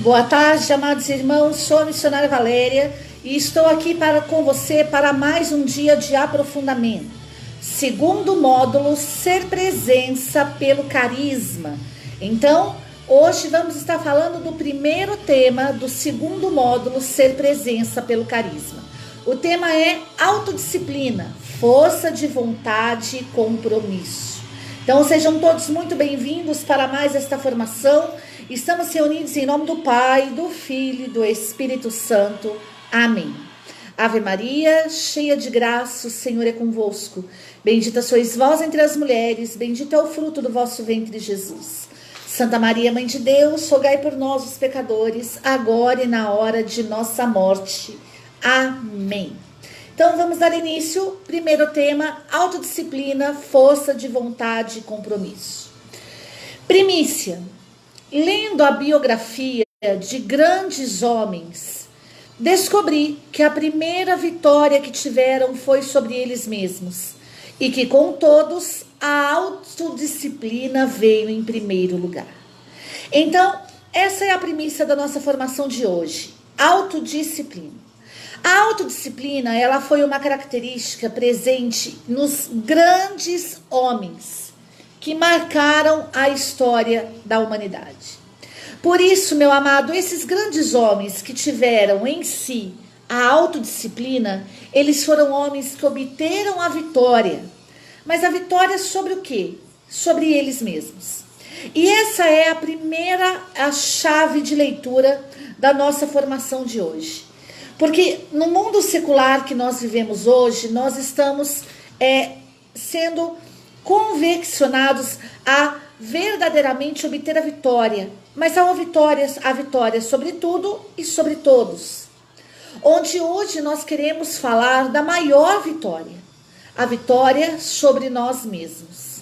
Boa tarde, amados irmãos. Sou a missionária Valéria e estou aqui com você para mais um dia de aprofundamento. Segundo módulo, ser presença pelo carisma. Então, hoje vamos estar falando do primeiro tema do segundo módulo, ser presença pelo carisma. O tema é autodisciplina, força de vontade e compromisso. Então, sejam todos muito bem-vindos para mais esta formação. Estamos reunidos em nome do Pai, do Filho e do Espírito Santo. Amém. Ave Maria, cheia de graça, o Senhor é convosco. Bendita sois vós entre as mulheres, bendito é o fruto do vosso ventre, Jesus. Santa Maria, Mãe de Deus, rogai por nós, os pecadores, agora e na hora de nossa morte. Amém. Então, vamos dar início. Primeiro tema, autodisciplina, força de vontade e compromisso. Primícia. Lendo a biografia de grandes homens, descobri que a primeira vitória que tiveram foi sobre eles mesmos e que, com todos, a autodisciplina veio em primeiro lugar. Então, essa é a premissa da nossa formação de hoje, autodisciplina. A autodisciplina, ela foi uma característica presente nos grandes homens que marcaram a história da humanidade. Por isso, meu amado, esses grandes homens que tiveram em si a autodisciplina, eles foram homens que obteram a vitória. Mas a vitória sobre o quê? Sobre eles mesmos. E essa é a chave de leitura da nossa formação de hoje. Porque no mundo secular que nós vivemos hoje, nós estamos sendo conviccionados a verdadeiramente obter a vitória, mas a vitória sobre tudo e sobre todos. Onde hoje nós queremos falar da maior vitória, a vitória sobre nós mesmos.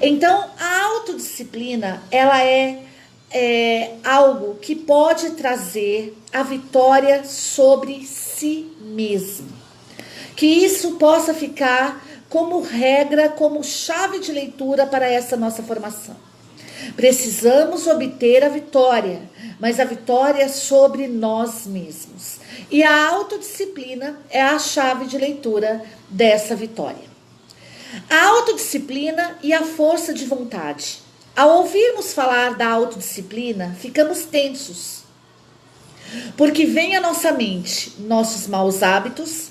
Então, a autodisciplina, ela é algo que pode trazer a vitória sobre si mesmo. Que isso possa ficar como regra, como chave de leitura para essa nossa formação. Precisamos obter a vitória, mas a vitória sobre nós mesmos. E a autodisciplina é a chave de leitura dessa vitória. A autodisciplina e a força de vontade. Ao ouvirmos falar da autodisciplina, ficamos tensos, porque vem à nossa mente nossos maus hábitos,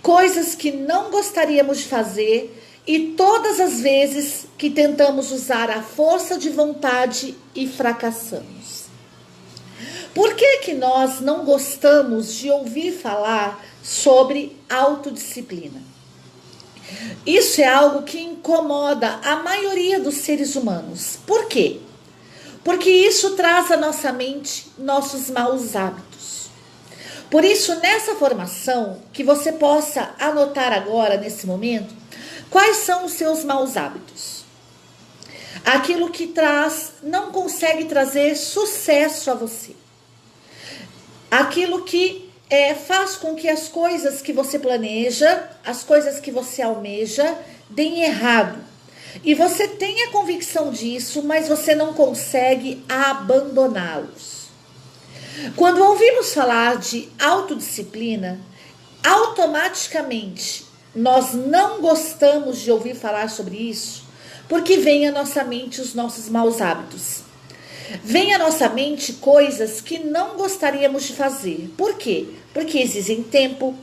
coisas que não gostaríamos de fazer e todas as vezes que tentamos usar a força de vontade e fracassamos. Por que nós não gostamos de ouvir falar sobre autodisciplina? Isso é algo que incomoda a maioria dos seres humanos. Por quê? Porque isso traz à nossa mente nossos maus hábitos. Por isso, nessa formação, que você possa anotar agora, nesse momento, quais são os seus maus hábitos. Aquilo que não consegue trazer sucesso a você. Aquilo que faz com que as coisas que você planeja, as coisas que você almeja, deem errado. E você tem a convicção disso, mas você não consegue abandoná-los. Quando ouvimos falar de autodisciplina, automaticamente nós não gostamos de ouvir falar sobre isso, porque vem à nossa mente os nossos maus hábitos. Vem à nossa mente coisas que não gostaríamos de fazer. Por quê? Porque exigem tempo,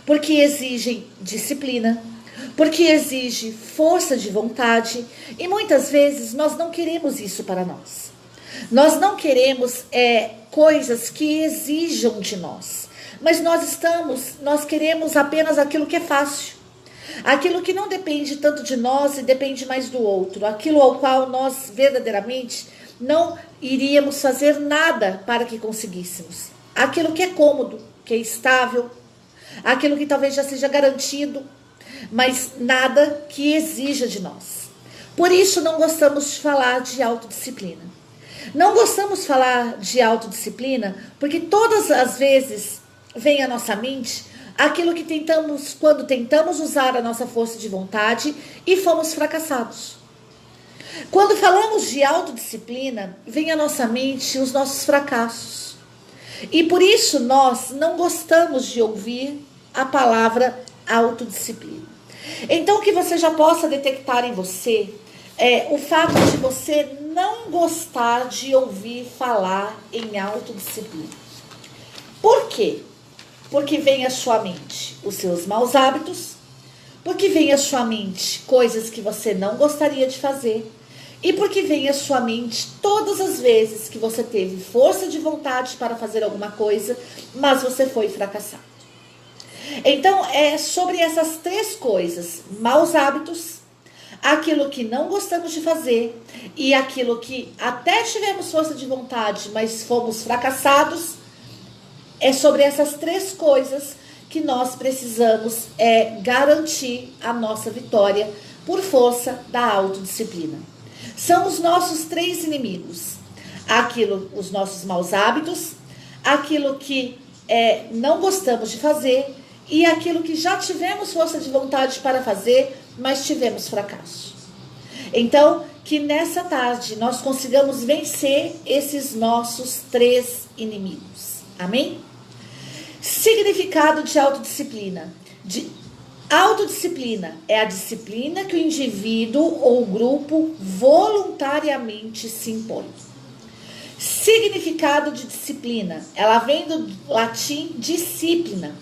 porque exigem disciplina, porque exige força de vontade e muitas vezes nós não queremos isso para nós. Nós não queremos coisas que exijam de nós, mas nós queremos apenas aquilo que é fácil, aquilo que não depende tanto de nós e depende mais do outro, aquilo ao qual nós verdadeiramente não iríamos fazer nada para que conseguíssemos, aquilo que é cômodo, que é estável, aquilo que talvez já seja garantido, mas nada que exija de nós. Por isso não gostamos de falar de autodisciplina. Não gostamos de falar de autodisciplina porque todas as vezes vem à nossa mente aquilo que quando tentamos usar a nossa força de vontade e fomos fracassados. Quando falamos de autodisciplina, vem à nossa mente os nossos fracassos. E por isso nós não gostamos de ouvir a palavra autodisciplina. Então, que você já possa detectar em você o fato de você não gostar de ouvir falar em autodisciplina. Por quê? Porque vem à sua mente os seus maus hábitos, porque vem à sua mente coisas que você não gostaria de fazer, e porque vem à sua mente todas as vezes que você teve força de vontade para fazer alguma coisa, mas você foi fracassado. Então, é sobre essas três coisas: maus hábitos, aquilo que não gostamos de fazer e aquilo que até tivemos força de vontade, mas fomos fracassados. É sobre essas três coisas que nós precisamos garantir a nossa vitória por força da autodisciplina. São os nossos três inimigos: os nossos maus hábitos, aquilo que não gostamos de fazer e aquilo que já tivemos força de vontade para fazer, mas tivemos fracasso. Então, que nessa tarde nós consigamos vencer esses nossos três inimigos. Amém? Significado de autodisciplina. Autodisciplina é a disciplina que o indivíduo ou o grupo voluntariamente se impõe. Significado de disciplina. Ela vem do latim disciplina.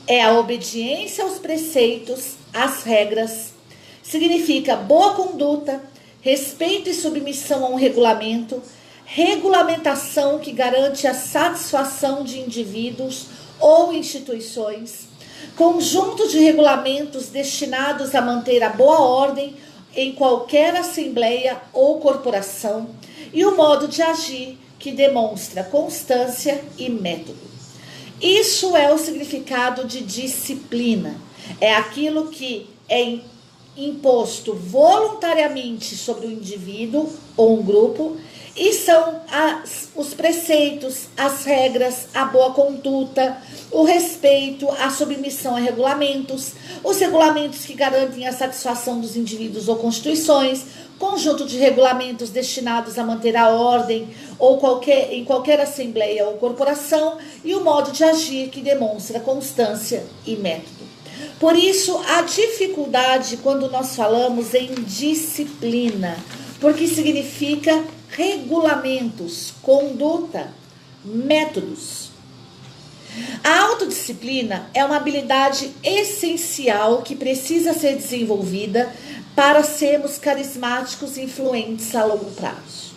É a obediência aos preceitos, às regras. Significa boa conduta, respeito e submissão a um regulamento, regulamentação que garante a satisfação de indivíduos ou instituições, conjunto de regulamentos destinados a manter a boa ordem em qualquer assembleia ou corporação, e o modo de agir que demonstra constância e método. Isso é o significado de disciplina. É aquilo que é imposto voluntariamente sobre o indivíduo ou um grupo, e são os preceitos, as regras, a boa conduta, o respeito, a submissão a regulamentos, os regulamentos que garantem a satisfação dos indivíduos ou constituições, conjunto de regulamentos destinados a manter a ordem ou em qualquer assembleia ou corporação, e o modo de agir que demonstra constância e método. Por isso, a dificuldade quando nós falamos em disciplina, porque significa regulamentos, conduta, métodos. A autodisciplina é uma habilidade essencial que precisa ser desenvolvida para sermos carismáticos e influentes a longo prazo.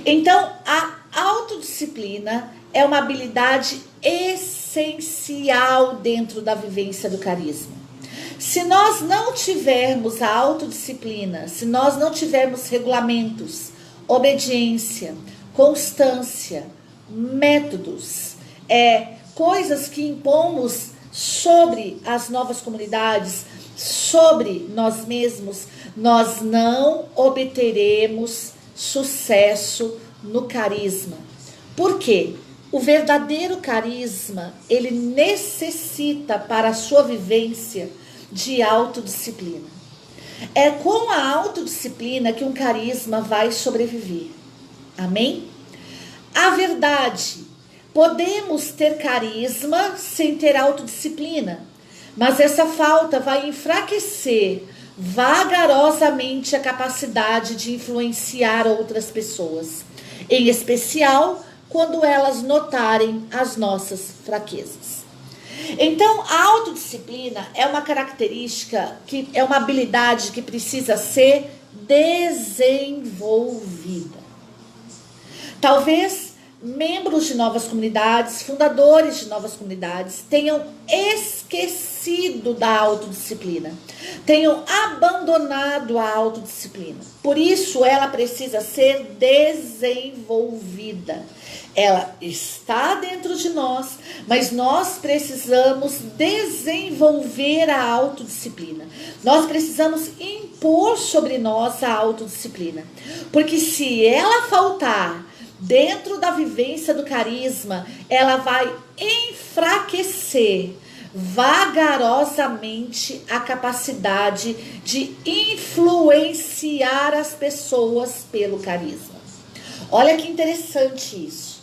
Então, a autodisciplina é uma habilidade essencial dentro da vivência do carisma. Se nós não tivermos a autodisciplina, se nós não tivermos regulamentos, obediência, constância, métodos, coisas que impomos sobre as novas comunidades, sobre nós mesmos, nós não obteremos sucesso no carisma. Por quê? O verdadeiro carisma, ele necessita para a sua vivência de autodisciplina. É com a autodisciplina que um carisma vai sobreviver. Amém? A verdade, podemos ter carisma sem ter autodisciplina, mas essa falta vai enfraquecer vagarosamente a capacidade de influenciar outras pessoas, em especial quando elas notarem as nossas fraquezas. Então, a autodisciplina é uma característica, é uma habilidade que precisa ser desenvolvida. Talvez membros de novas comunidades, fundadores de novas comunidades, tenham esquecido da autodisciplina, tenham abandonado a autodisciplina. Por isso, ela precisa ser desenvolvida. Ela está dentro de nós, mas nós precisamos desenvolver a autodisciplina. Nós precisamos impor sobre nós a autodisciplina. Porque se ela faltar dentro da vivência do carisma, ela vai enfraquecer, vagarosamente a capacidade de influenciar as pessoas pelo carisma. Olha que interessante isso.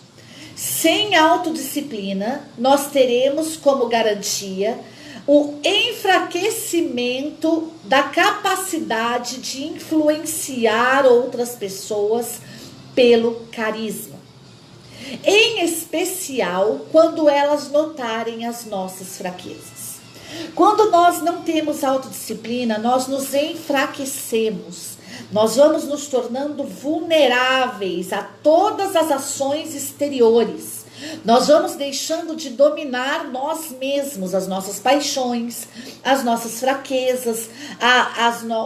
Sem autodisciplina, nós teremos como garantia o enfraquecimento da capacidade de influenciar outras pessoas pelo carisma. Em especial, quando elas notarem as nossas fraquezas. Quando nós não temos autodisciplina, nós nos enfraquecemos. Nós vamos nos tornando vulneráveis a todas as ações exteriores. Nós vamos deixando de dominar nós mesmos, as nossas paixões, as nossas fraquezas,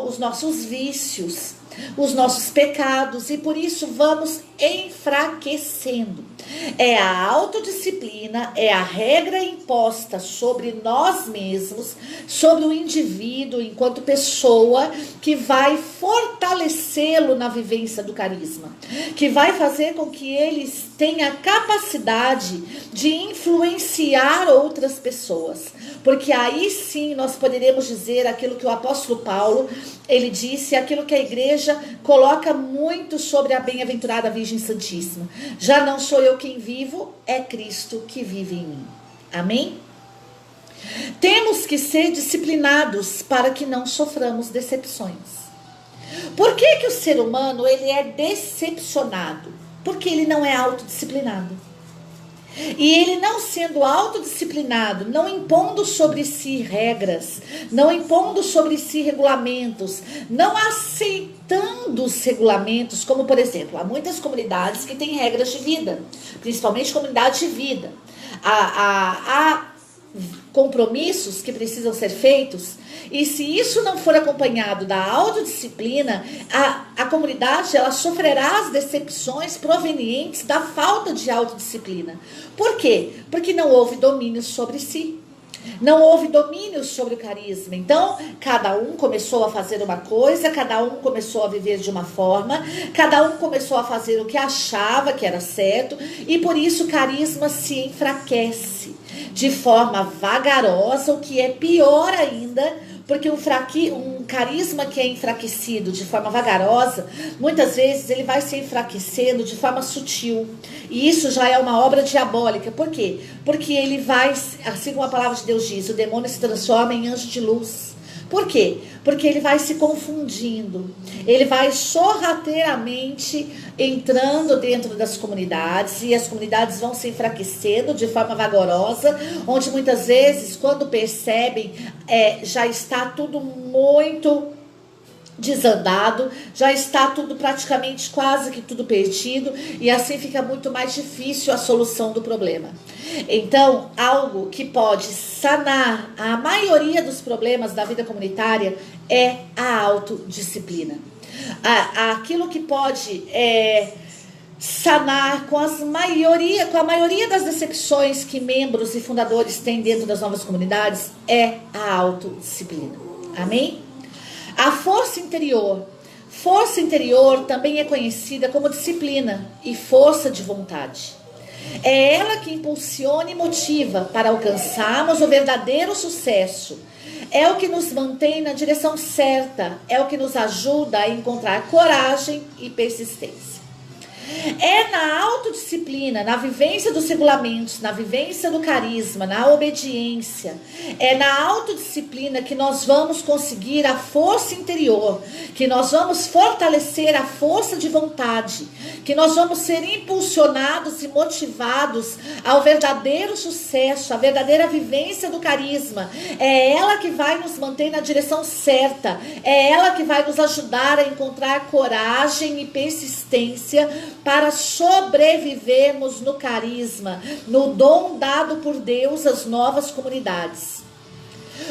os nossos vícios, os nossos pecados, e por isso vamos enfraquecendo. É a autodisciplina, é a regra imposta sobre nós mesmos, sobre o indivíduo enquanto pessoa, que vai fortalecê-lo na vivência do carisma, que vai fazer com que ele tenha capacidade de influenciar outras pessoas, porque aí sim nós poderemos dizer aquilo que o apóstolo Paulo, ele disse, aquilo que a igreja coloca muito sobre a bem-aventurada Virgem Santíssima: já não sou eu quem vivo, é Cristo que vive em mim. Amém? Temos que ser disciplinados para que não soframos decepções. Por que que o ser humano ele é decepcionado? Porque ele não é autodisciplinado. E ele, não sendo autodisciplinado, não impondo sobre si regras, não impondo sobre si regulamentos, não aceitando os regulamentos, como por exemplo, há muitas comunidades que têm regras de vida, principalmente comunidades de vida. Há compromissos que precisam ser feitos, e se isso não for acompanhado da autodisciplina, a comunidade ela sofrerá as decepções provenientes da falta de autodisciplina. Por quê? Porque não houve domínio sobre si. Não houve domínio sobre o carisma. Então, cada um começou a fazer uma coisa, cada um começou a viver de uma forma, cada um começou a fazer o que achava que era certo, e por isso o carisma se enfraquece de forma vagarosa, o que é pior ainda, porque um carisma que é enfraquecido de forma vagarosa, muitas vezes ele vai se enfraquecendo de forma sutil. E isso já é uma obra diabólica. Por quê? Porque ele vai, assim como a palavra de Deus diz, o demônio se transforma em anjo de luz. Por quê? Porque ele vai se confundindo, ele vai sorrateiramente entrando dentro das comunidades, e as comunidades vão se enfraquecendo de forma vagarosa, onde muitas vezes, quando percebem, já está tudo muito desandado, já está tudo praticamente quase que tudo perdido, e assim fica muito mais difícil a solução do problema. Então, algo que pode sanar a maioria dos problemas da vida comunitária é a autodisciplina. Aquilo que pode sanar com a maioria das decepções que membros e fundadores têm dentro das novas comunidades é a autodisciplina. Amém? A força interior. Força interior também é conhecida como disciplina e força de vontade. É ela que impulsiona e motiva para alcançarmos o verdadeiro sucesso. É o que nos mantém na direção certa. É o que nos ajuda a encontrar coragem e persistência. É na autodisciplina, na vivência dos regulamentos, na vivência do carisma, na obediência, é na autodisciplina que nós vamos conseguir a força interior, que nós vamos fortalecer a força de vontade, que nós vamos ser impulsionados e motivados ao verdadeiro sucesso, à verdadeira vivência do carisma. É ela que vai nos manter na direção certa, é ela que vai nos ajudar a encontrar coragem e persistência para sobrevivermos no carisma, no dom dado por Deus às novas comunidades.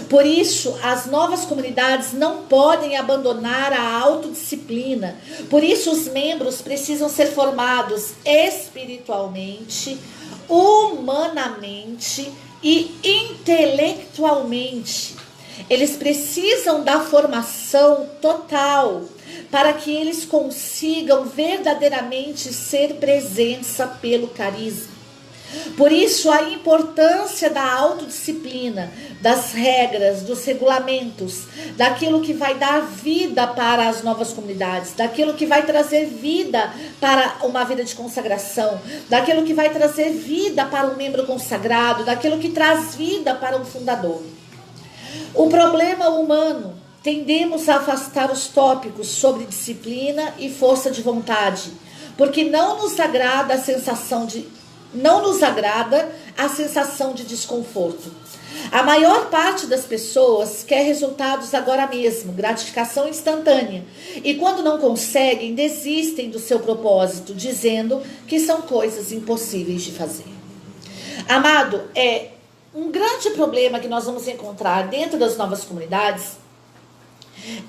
Por isso, as novas comunidades não podem abandonar a autodisciplina. Por isso, os membros precisam ser formados espiritualmente, humanamente e intelectualmente. Eles precisam da formação total para que eles consigam verdadeiramente ser presença pelo carisma. Por isso, a importância da autodisciplina, das regras, dos regulamentos, daquilo que vai dar vida para as novas comunidades, daquilo que vai trazer vida para uma vida de consagração, daquilo que vai trazer vida para um membro consagrado, daquilo que traz vida para um fundador. O problema humano, tendemos a afastar os tópicos sobre disciplina e força de vontade, porque não nos agrada a sensação de desconforto. A maior parte das pessoas quer resultados agora mesmo, gratificação instantânea. E quando não conseguem, desistem do seu propósito, dizendo que são coisas impossíveis de fazer. Amado, um grande problema que nós vamos encontrar dentro das novas comunidades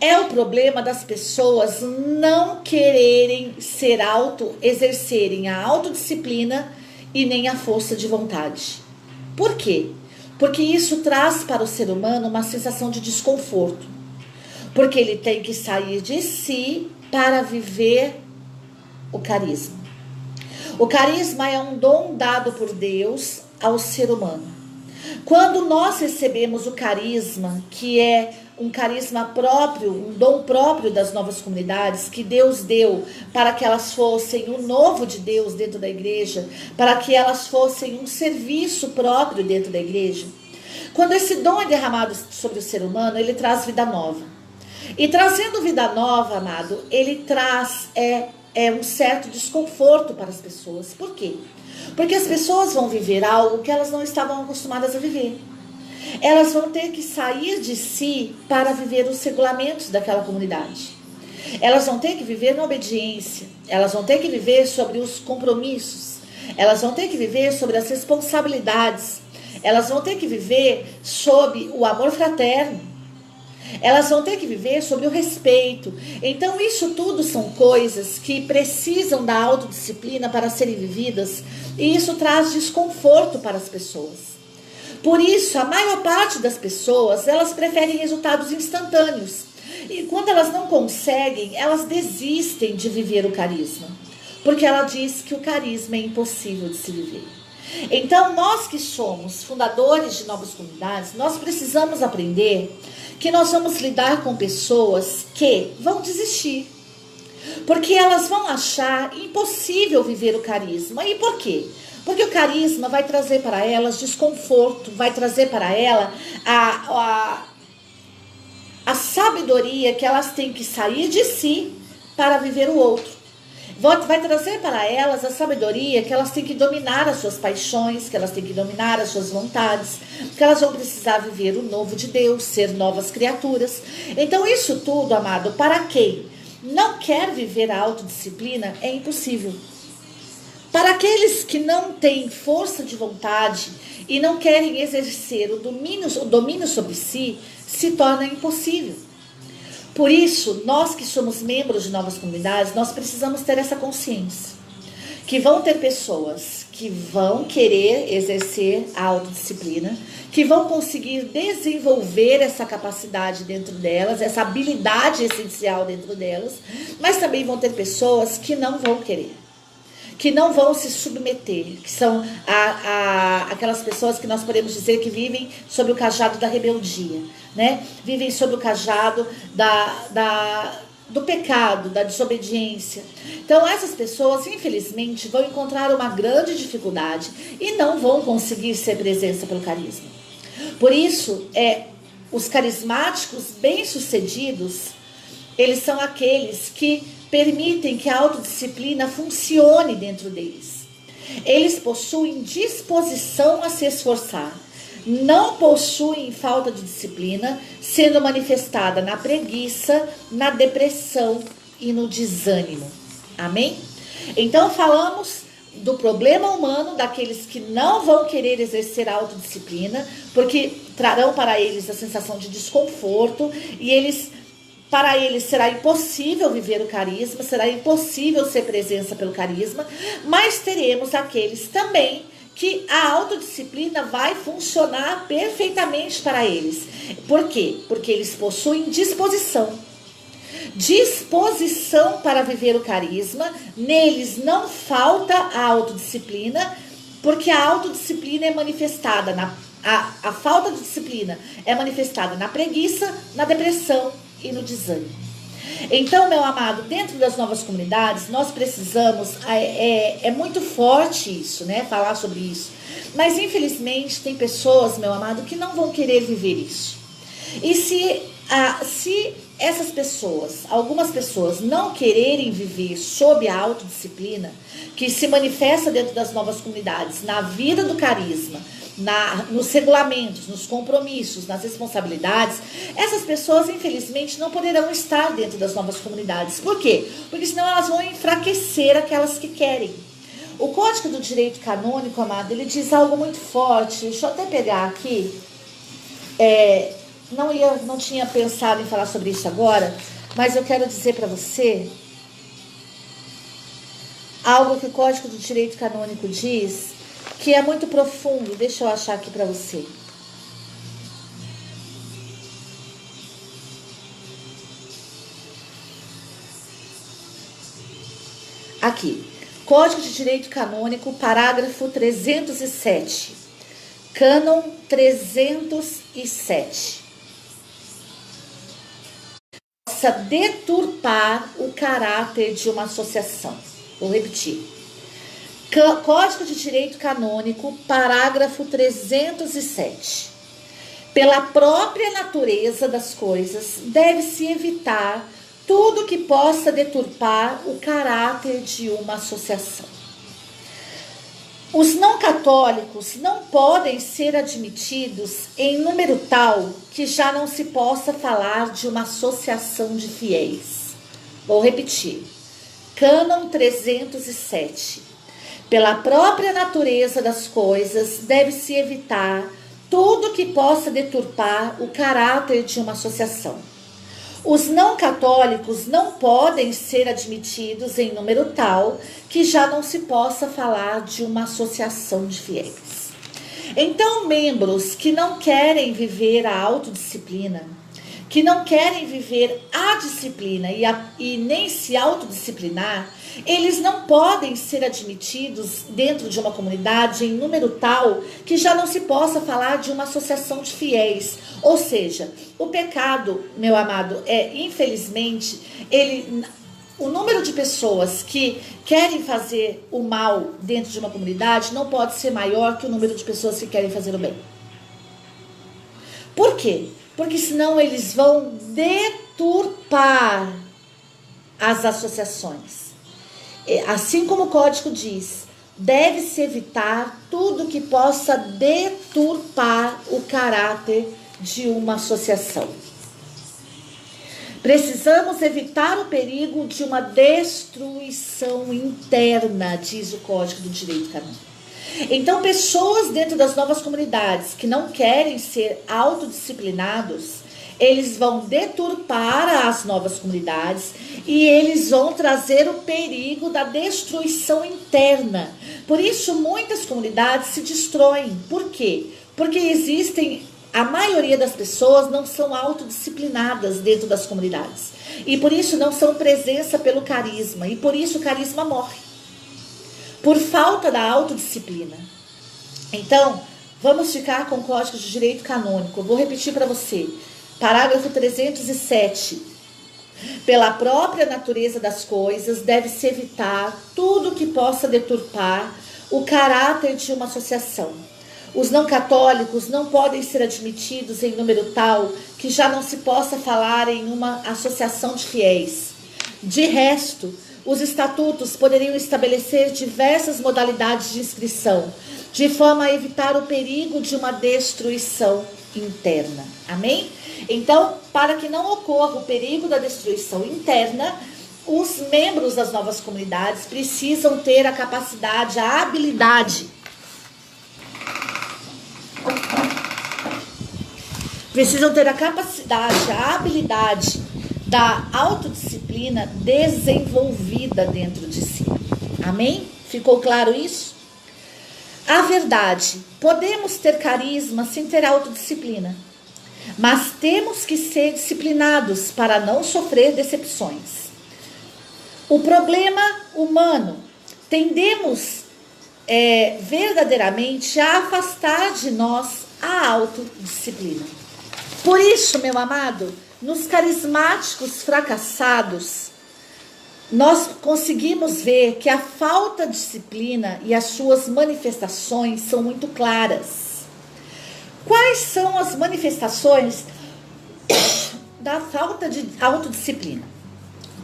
é o problema das pessoas não quererem exercerem a autodisciplina e nem a força de vontade. Por quê? Porque isso traz para o ser humano uma sensação de desconforto. Porque ele tem que sair de si para viver o carisma. O carisma é um dom dado por Deus ao ser humano. Quando nós recebemos o carisma, que é um carisma próprio, um dom próprio das novas comunidades, que Deus deu para que elas fossem o novo de Deus dentro da igreja, para que elas fossem um serviço próprio dentro da igreja. Quando esse dom é derramado sobre o ser humano, ele traz vida nova. E trazendo vida nova, amado, ele traz um certo desconforto para as pessoas. Por quê? Porque as pessoas vão viver algo que elas não estavam acostumadas a viver. Elas vão ter que sair de si para viver os regulamentos daquela comunidade. Elas vão ter que viver na obediência. Elas vão ter que viver sobre os compromissos. Elas vão ter que viver sobre as responsabilidades. Elas vão ter que viver sob o amor fraterno. Elas vão ter que viver sobre o respeito. Então isso tudo são coisas que precisam da autodisciplina para serem vividas. E isso traz desconforto para as pessoas. Por isso, a maior parte das pessoas, elas preferem resultados instantâneos. E quando elas não conseguem, elas desistem de viver o carisma. Porque ela diz que o carisma é impossível de se viver. Então, nós que somos fundadores de novas comunidades, nós precisamos aprender que nós vamos lidar com pessoas que vão desistir. Porque elas vão achar impossível viver o carisma. E por quê? Porque o carisma vai trazer para elas desconforto, vai trazer para ela a sabedoria que elas têm que sair de si para viver o outro. Vai trazer para elas a sabedoria que elas têm que dominar as suas paixões, que elas têm que dominar as suas vontades, que elas vão precisar viver o novo de Deus, ser novas criaturas. Então isso tudo, amado, para quem não quer viver a autodisciplina, é impossível. Para aqueles que não têm força de vontade e não querem exercer o domínio sobre si, se torna impossível. Por isso, nós que somos membros de novas comunidades, nós precisamos ter essa consciência. Que vão ter pessoas que vão querer exercer a autodisciplina, que vão conseguir desenvolver essa capacidade dentro delas, essa habilidade essencial dentro delas, mas também vão ter pessoas que não vão querer. Que não vão se submeter, que são aquelas pessoas que nós podemos dizer que vivem sob o cajado da rebeldia, né? Vivem sob o cajado do pecado, da desobediência. Então essas pessoas, infelizmente, vão encontrar uma grande dificuldade e não vão conseguir ser presença pelo carisma. Por isso, os carismáticos bem-sucedidos, eles são aqueles que permitem que a autodisciplina funcione dentro deles. Eles possuem disposição a se esforçar. Não possuem falta de disciplina, sendo manifestada na preguiça, na depressão e no desânimo. Amém? Então falamos do problema humano, daqueles que não vão querer exercer a autodisciplina, porque trarão para eles a sensação de desconforto e para eles será impossível viver o carisma, será impossível ser presença pelo carisma, mas teremos aqueles também que a autodisciplina vai funcionar perfeitamente para eles. Por quê? Porque eles possuem disposição. Disposição para viver o carisma, neles não falta a autodisciplina, Porque a autodisciplina é manifestada a falta de disciplina é manifestada na preguiça, na depressão e no desânimo. Então, meu amado, dentro das novas comunidades, nós precisamos, é muito forte isso, né, falar sobre isso. Mas, infelizmente, tem pessoas, meu amado, que não vão querer viver isso. E se essas pessoas, algumas pessoas, não quererem viver sob a autodisciplina, que se manifesta dentro das novas comunidades, na vida do carisma, nos regulamentos, nos compromissos, nas responsabilidades, essas pessoas, infelizmente, não poderão estar dentro das novas comunidades. Por quê? Porque senão elas vão enfraquecer aquelas que querem. O Código do Direito Canônico, amado, ele diz algo muito forte. Deixa eu até pegar aqui. Não tinha pensado em falar sobre isso agora, mas eu quero dizer para você algo que o Código do Direito Canônico diz, que é muito profundo. Deixa eu achar aqui para você. Aqui, Código de Direito Canônico, parágrafo 307. Cânon 307. Possa deturpar o caráter de uma associação. Vou repetir. Código de Direito Canônico, parágrafo 307. Pela própria natureza das coisas, deve-se evitar tudo que possa deturpar o caráter de uma associação. Os não católicos não podem ser admitidos em número tal que já não se possa falar de uma associação de fiéis. Vou repetir. Cânon 307. Pela própria natureza das coisas, deve-se evitar tudo que possa deturpar o caráter de uma associação. Os não católicos não podem ser admitidos em número tal que já não se possa falar de uma associação de fiéis. Então, membros que não querem viver a autodisciplina, que não querem viver a disciplina e nem se autodisciplinar, eles não podem ser admitidos dentro de uma comunidade em número tal que já não se possa falar de uma associação de fiéis. Ou seja, o pecado, meu amado, infelizmente, o número de pessoas que querem fazer o mal dentro de uma comunidade não pode ser maior que o número de pessoas que querem fazer o bem. Por quê? Porque senão eles vão deturpar as associações. Assim como o código diz, deve-se evitar tudo que possa deturpar o caráter de uma associação. Precisamos evitar o perigo de uma destruição interna, diz o Código do Direito Canônico. Então, pessoas dentro das novas comunidades que não querem ser autodisciplinados, eles vão deturpar as novas comunidades e eles vão trazer o perigo da destruição interna. Por isso, muitas comunidades se destroem. Por quê? Porque a maioria das pessoas não são autodisciplinadas dentro das comunidades. E por isso não são presença pelo carisma. E por isso o carisma morre. Por falta da autodisciplina. Então, vamos ficar com o Código de Direito Canônico. Eu vou repetir para você. Parágrafo 307. Pela própria natureza das coisas, deve-se evitar tudo que possa deturpar o caráter de uma associação. Os não católicos não podem ser admitidos em número tal que já não se possa falar em uma associação de fiéis. De resto, os estatutos poderiam estabelecer diversas modalidades de inscrição, de forma a evitar o perigo de uma destruição interna. Amém? Então, para que não ocorra o perigo da destruição interna, os membros das novas comunidades precisam ter a capacidade, a habilidade. Precisam ter a capacidade, a habilidade da autodisciplina desenvolvida dentro de si. Amém? Ficou claro isso? A verdade, podemos ter carisma sem ter autodisciplina, mas temos que ser disciplinados para não sofrer decepções. O problema humano, tendemos verdadeiramente a afastar de nós a autodisciplina. Por isso, meu amado, nos carismáticos fracassados, nós conseguimos ver que a falta de disciplina e as suas manifestações são muito claras. Quais são as manifestações da falta de autodisciplina?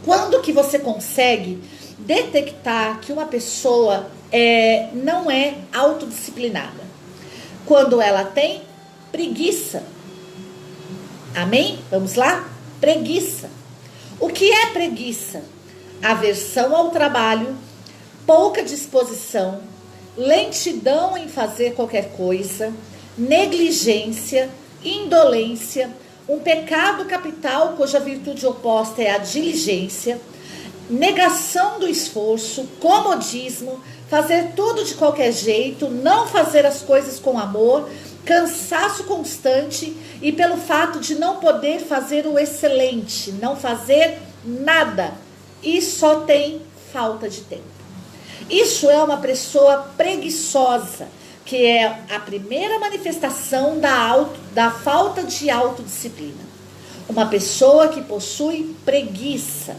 Quando que você consegue detectar que uma pessoa não é autodisciplinada? Quando ela tem preguiça. Amém? Vamos lá? Preguiça. O que é preguiça? Aversão ao trabalho, pouca disposição, lentidão em fazer qualquer coisa, negligência, indolência, um pecado capital cuja virtude oposta é a diligência, negação do esforço, comodismo, fazer tudo de qualquer jeito, não fazer as coisas com amor, cansaço constante e pelo fato de não poder fazer o excelente, não fazer nada. E só tem falta de tempo. Isso é uma pessoa preguiçosa, que é a primeira manifestação da falta de autodisciplina. Uma pessoa que possui preguiça.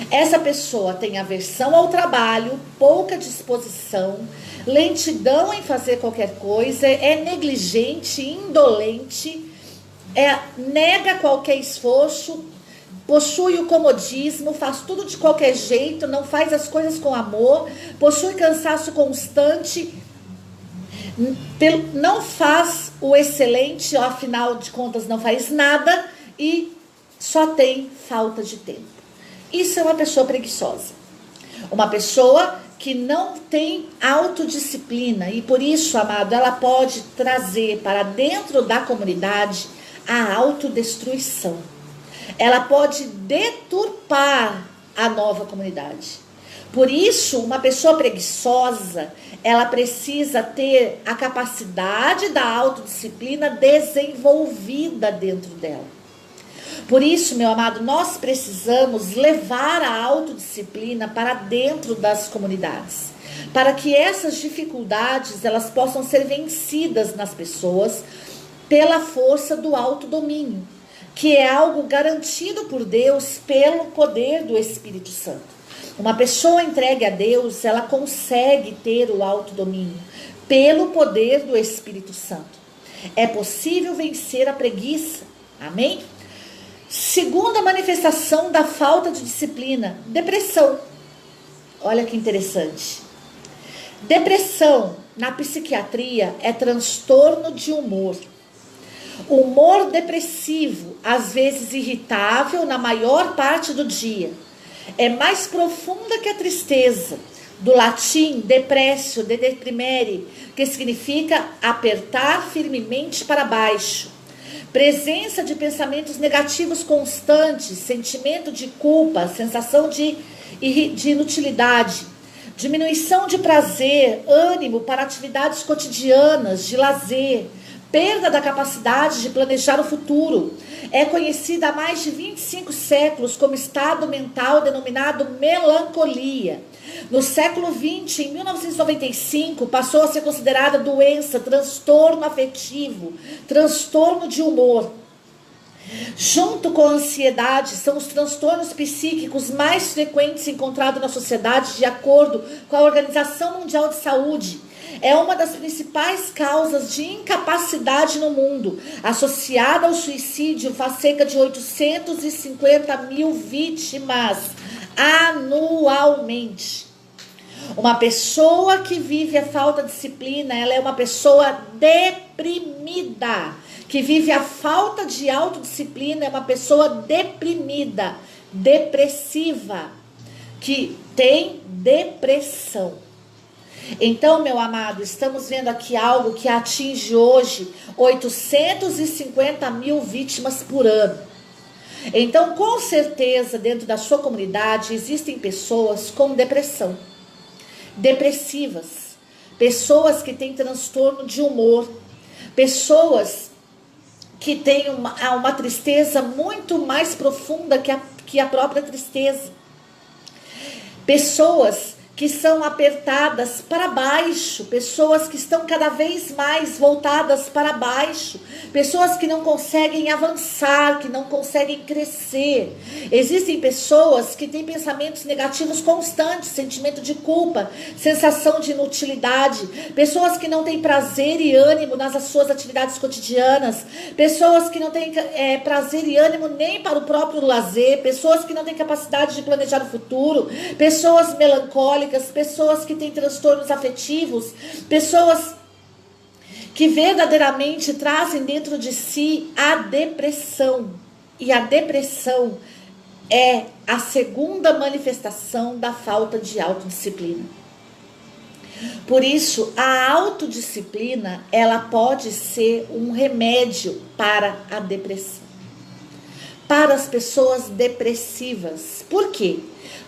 Essa pessoa tem aversão ao trabalho, pouca disposição, lentidão em fazer qualquer coisa, é negligente, indolente, nega qualquer esforço, possui o comodismo, faz tudo de qualquer jeito, não faz as coisas com amor, possui cansaço constante, não faz o excelente, afinal de contas não faz nada e só tem falta de tempo. Isso é uma pessoa preguiçosa. Uma pessoa que não tem autodisciplina e por isso, amado, ela pode trazer para dentro da comunidade a autodestruição. Ela pode deturpar a nova comunidade. Por isso, uma pessoa preguiçosa, ela precisa ter a capacidade da autodisciplina desenvolvida dentro dela. Por isso, meu amado, nós precisamos levar a autodisciplina para dentro das comunidades, para que essas dificuldades elas possam ser vencidas nas pessoas pela força do autodomínio, que é algo garantido por Deus pelo poder do Espírito Santo. Uma pessoa entregue a Deus, ela consegue ter o autodomínio pelo poder do Espírito Santo. É possível vencer a preguiça. Amém? Segunda manifestação da falta de disciplina, depressão. Olha que interessante. Depressão, na psiquiatria, é transtorno de humor. Humor depressivo, às vezes irritável na maior parte do dia. É mais profunda que a tristeza. Do latim, depressio, de deprimere, que significa apertar firmemente para baixo. Presença de pensamentos negativos constantes, sentimento de culpa, sensação de inutilidade. Diminuição de prazer, ânimo para atividades cotidianas, de lazer. Perda da capacidade de planejar o futuro. É conhecida há mais de 25 séculos como estado mental denominado melancolia. No século XX, em 1995, passou a ser considerada doença, transtorno afetivo, transtorno de humor. Junto com a ansiedade, são os transtornos psíquicos mais frequentes encontrados na sociedade, de acordo com a Organização Mundial de Saúde. É uma das principais causas de incapacidade no mundo. Associada ao suicídio, faz cerca de 850 mil vítimas anualmente. Uma pessoa que vive a falta de disciplina, ela é uma pessoa deprimida. Que vive a falta de autodisciplina, é uma pessoa deprimida, depressiva, que tem depressão. Então, meu amado, estamos vendo aqui algo que atinge hoje 850 mil vítimas por ano. Então, com certeza, dentro da sua comunidade, existem pessoas com depressão, depressivas, pessoas que têm transtorno de humor, pessoas que têm uma tristeza muito mais profunda que a própria tristeza, pessoas que são apertadas para baixo, pessoas que estão cada vez mais voltadas para baixo, pessoas que não conseguem avançar, que não conseguem crescer. Existem pessoas que têm pensamentos negativos constantes, sentimento de culpa, sensação de inutilidade, pessoas que não têm prazer e ânimo nas suas atividades cotidianas, pessoas que não têm prazer e ânimo nem para o próprio lazer, pessoas que não têm capacidade de planejar o futuro, pessoas melancólicas, pessoas que têm transtornos afetivos, pessoas que verdadeiramente trazem dentro de si a depressão. E a depressão é a segunda manifestação da falta de autodisciplina. Por isso, a autodisciplina, ela pode ser um remédio para a depressão. Para as pessoas depressivas. Por quê?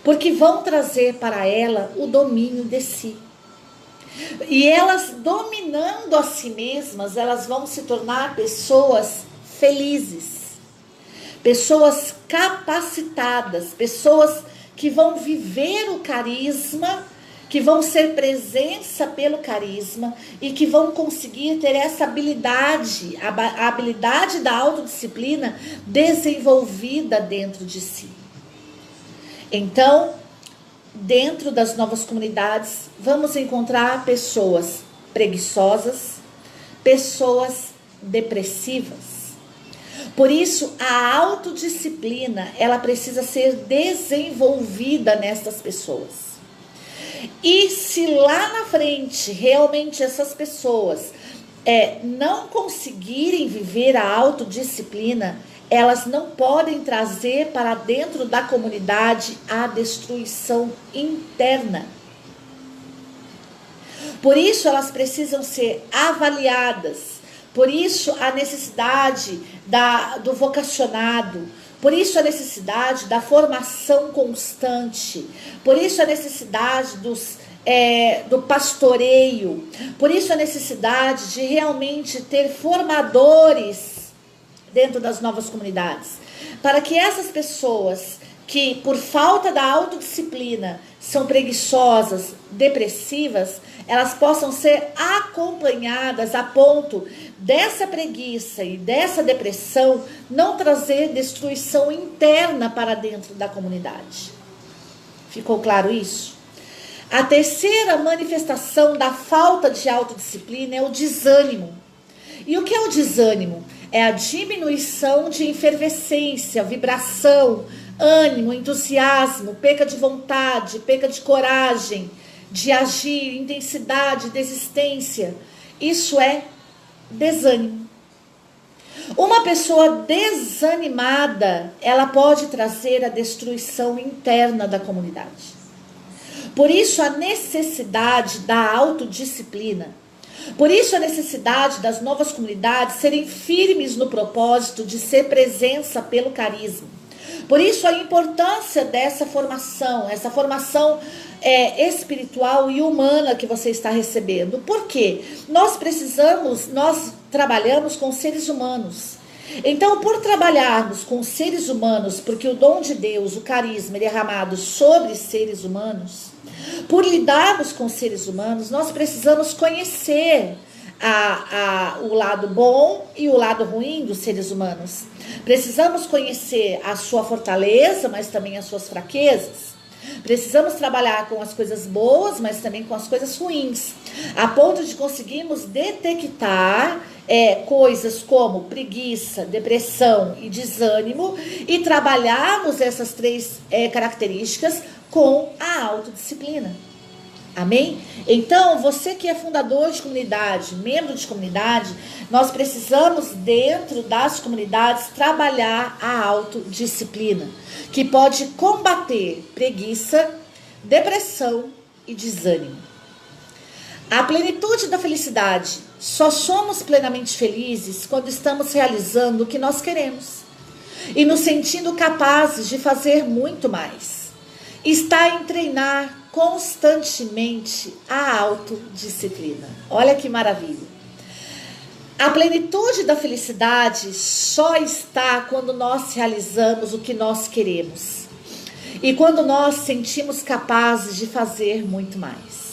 Porque vão trazer para ela o domínio de si. E elas, dominando a si mesmas, elas vão se tornar pessoas felizes, pessoas capacitadas, pessoas que vão viver o carisma, que vão ser presença pelo carisma e que vão conseguir ter essa habilidade, a habilidade da autodisciplina desenvolvida dentro de si. Então, dentro das novas comunidades, vamos encontrar pessoas preguiçosas, pessoas depressivas. Por isso, a autodisciplina, ela precisa ser desenvolvida nestas pessoas. E se lá na frente, realmente essas pessoas não conseguirem viver a autodisciplina, elas não podem trazer para dentro da comunidade a destruição interna. Por isso, elas precisam ser avaliadas. Por isso, a necessidade do vocacionado. Por isso, a necessidade da formação constante. Por isso, a necessidade do pastoreio. Por isso, a necessidade de realmente ter formadores dentro das novas comunidades, para que essas pessoas que por falta da autodisciplina são preguiçosas, depressivas, elas possam ser acompanhadas a ponto dessa preguiça e dessa depressão não trazer destruição interna para dentro da comunidade. Ficou claro isso? A terceira manifestação da falta de autodisciplina é o desânimo. E o que é o desânimo? É a diminuição de efervescência, vibração, ânimo, entusiasmo, perca de vontade, perca de coragem, de agir, intensidade, desistência. Isso é desânimo. Uma pessoa desanimada, ela pode trazer a destruição interna da comunidade. Por isso, a necessidade da autodisciplina. Por isso, a necessidade das novas comunidades serem firmes no propósito de ser presença pelo carisma. Por isso, a importância dessa formação, essa formação espiritual e humana que você está recebendo. Por quê? Nós trabalhamos com seres humanos. Então, por trabalharmos com seres humanos, porque o dom de Deus, o carisma, ele é derramado sobre seres humanos, por lidarmos com seres humanos, nós precisamos conhecer o lado bom e o lado ruim dos seres humanos. Precisamos conhecer a sua fortaleza, mas também as suas fraquezas. Precisamos trabalhar com as coisas boas, mas também com as coisas ruins, a ponto de conseguirmos detectar coisas como preguiça, depressão e desânimo e trabalharmos essas três características com a autodisciplina. Amém? Então, você que é fundador de comunidade, membro de comunidade, nós precisamos, dentro das comunidades, trabalhar a autodisciplina, que pode combater preguiça, depressão e desânimo. A plenitude da felicidade. Só somos plenamente felizes quando estamos realizando o que nós queremos e nos sentindo capazes de fazer muito mais. Está em treinar constantemente a autodisciplina. Olha que maravilha. A plenitude da felicidade só está quando nós realizamos o que nós queremos. E quando nós sentimos capazes de fazer muito mais.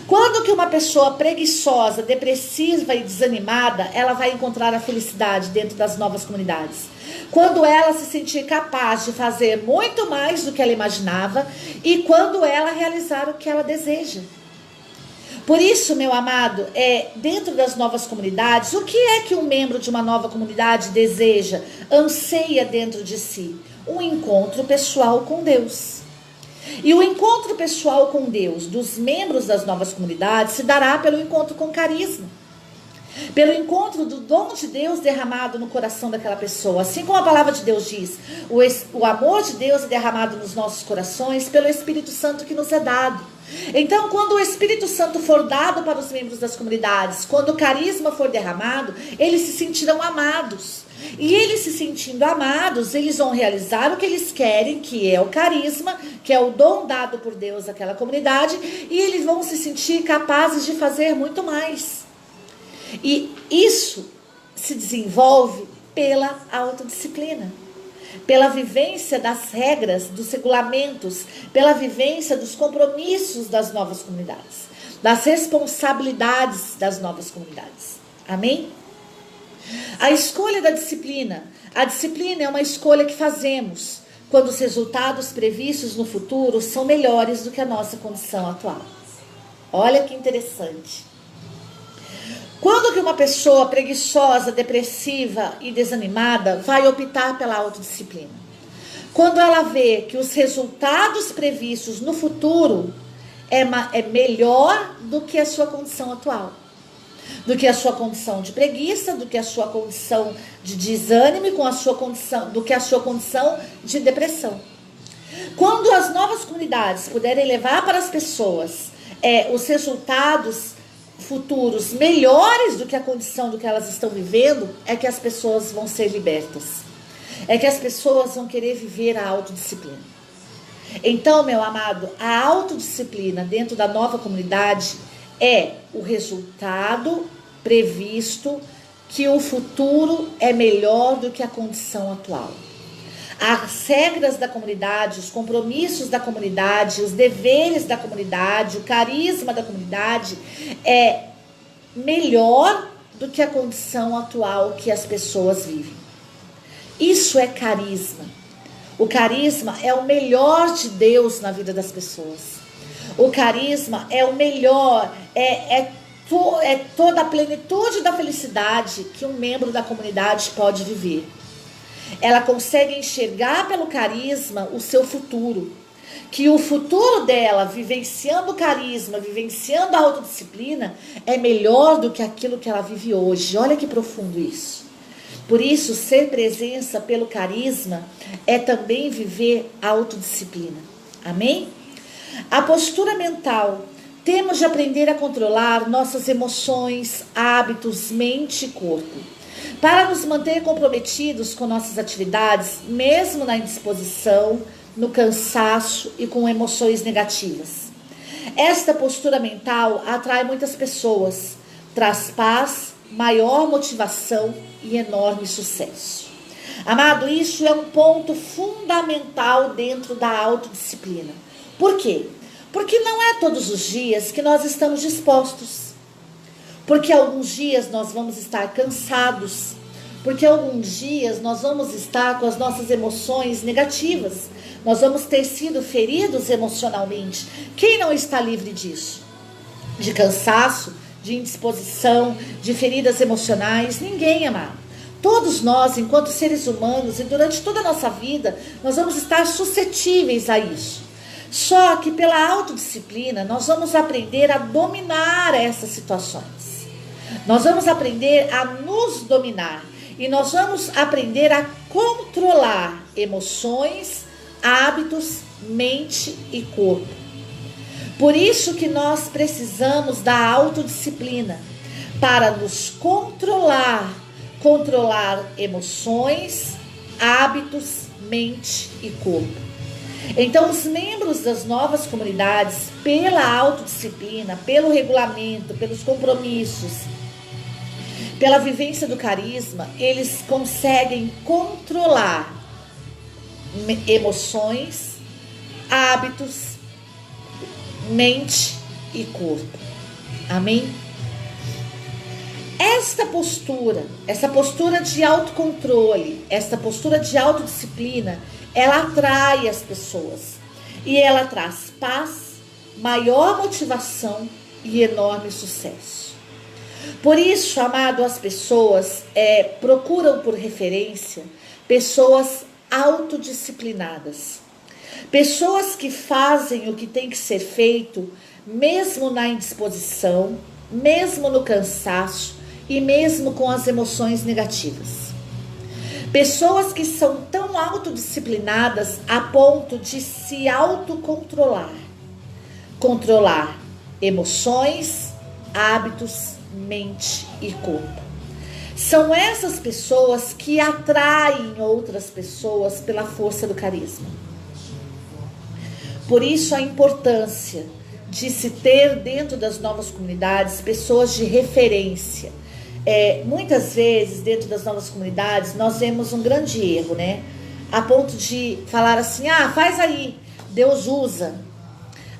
Quando que uma pessoa preguiçosa, depressiva e desanimada, ela vai encontrar a felicidade dentro das novas comunidades? Quando ela se sentir capaz de fazer muito mais do que ela imaginava e quando ela realizar o que ela deseja. Por isso, meu amado, dentro das novas comunidades, o que é que um membro de uma nova comunidade deseja, anseia dentro de si? Um encontro pessoal com Deus. E o encontro pessoal com Deus dos membros das novas comunidades se dará pelo encontro com carisma. Pelo encontro do dom de Deus derramado no coração daquela pessoa. Assim como a palavra de Deus diz, o amor de Deus é derramado nos nossos corações pelo Espírito Santo que nos é dado. Então, quando o Espírito Santo for dado para os membros das comunidades, quando o carisma for derramado, eles se sentirão amados. E eles se sentindo amados, eles vão realizar o que eles querem, que é o carisma, que é o dom dado por Deus àquela comunidade, e eles vão se sentir capazes de fazer muito mais. E isso se desenvolve pela autodisciplina, pela vivência das regras, dos regulamentos, pela vivência dos compromissos das novas comunidades, das responsabilidades das novas comunidades. Amém? A escolha da disciplina. A disciplina é uma escolha que fazemos quando os resultados previstos no futuro são melhores do que a nossa condição atual. Olha que interessante. Quando que uma pessoa preguiçosa, depressiva e desanimada vai optar pela autodisciplina? Quando ela vê que os resultados previstos no futuro é melhor do que a sua condição atual. Do que a sua condição de preguiça, do que a sua condição de desânimo, do que a sua condição de depressão. Quando as novas comunidades puderem levar para as pessoas os resultados futuros melhores do que a condição do que elas estão vivendo, é que as pessoas vão ser libertas. É que as pessoas vão querer viver a autodisciplina. Então, meu amado, a autodisciplina dentro da nova comunidade é o resultado previsto que o futuro é melhor do que a condição atual. As regras da comunidade, os compromissos da comunidade, os deveres da comunidade, o carisma da comunidade é melhor do que a condição atual que as pessoas vivem. Isso é carisma. O carisma é o melhor de Deus na vida das pessoas. O carisma é o melhor, é toda a plenitude da felicidade que um membro da comunidade pode viver. Ela consegue enxergar pelo carisma o seu futuro. Que o futuro dela, vivenciando o carisma, vivenciando a autodisciplina, é melhor do que aquilo que ela vive hoje. Olha que profundo isso. Por isso, ser presença pelo carisma é também viver a autodisciplina. Amém? A postura mental. Temos de aprender a controlar nossas emoções, hábitos, mente e corpo. Para nos manter comprometidos com nossas atividades, mesmo na indisposição, no cansaço e com emoções negativas. Esta postura mental atrai muitas pessoas, traz paz, maior motivação e enorme sucesso. Amado, isso é um ponto fundamental dentro da autodisciplina. Por quê? Porque não é todos os dias que nós estamos dispostos. Porque alguns dias nós vamos estar cansados. Porque alguns dias nós vamos estar com as nossas emoções negativas. Nós vamos ter sido feridos emocionalmente. Quem não está livre disso? De cansaço, de indisposição, de feridas emocionais? Ninguém, amado. Todos nós, enquanto seres humanos, e durante toda a nossa vida, nós vamos estar suscetíveis a isso. Só que pela autodisciplina, nós vamos aprender a dominar essas situações. Nós vamos aprender a nos dominar. E nós vamos aprender a controlar emoções, hábitos, mente e corpo. Por isso que nós precisamos da autodisciplina para nos controlar emoções, hábitos, mente e corpo. Então, os membros das novas comunidades, pela autodisciplina, pelo regulamento, pelos compromissos, pela vivência do carisma, eles conseguem controlar emoções, hábitos, mente e corpo. Amém? Essa postura de autocontrole, essa postura de autodisciplina, ela atrai as pessoas. E ela traz paz, maior motivação e enorme sucesso. Por isso, amado, as pessoas procuram por referência pessoas autodisciplinadas. Pessoas que fazem o que tem que ser feito, mesmo na indisposição, mesmo no cansaço e mesmo com as emoções negativas. Pessoas que são tão autodisciplinadas a ponto de se autocontrolar. Controlar emoções, hábitos, mente e corpo. São essas pessoas que atraem outras pessoas pela força do carisma. Por isso a importância de se ter dentro das novas comunidades pessoas de referência. Muitas vezes dentro das novas comunidades nós vemos um grande erro, né? A ponto de falar assim, faz aí, Deus usa.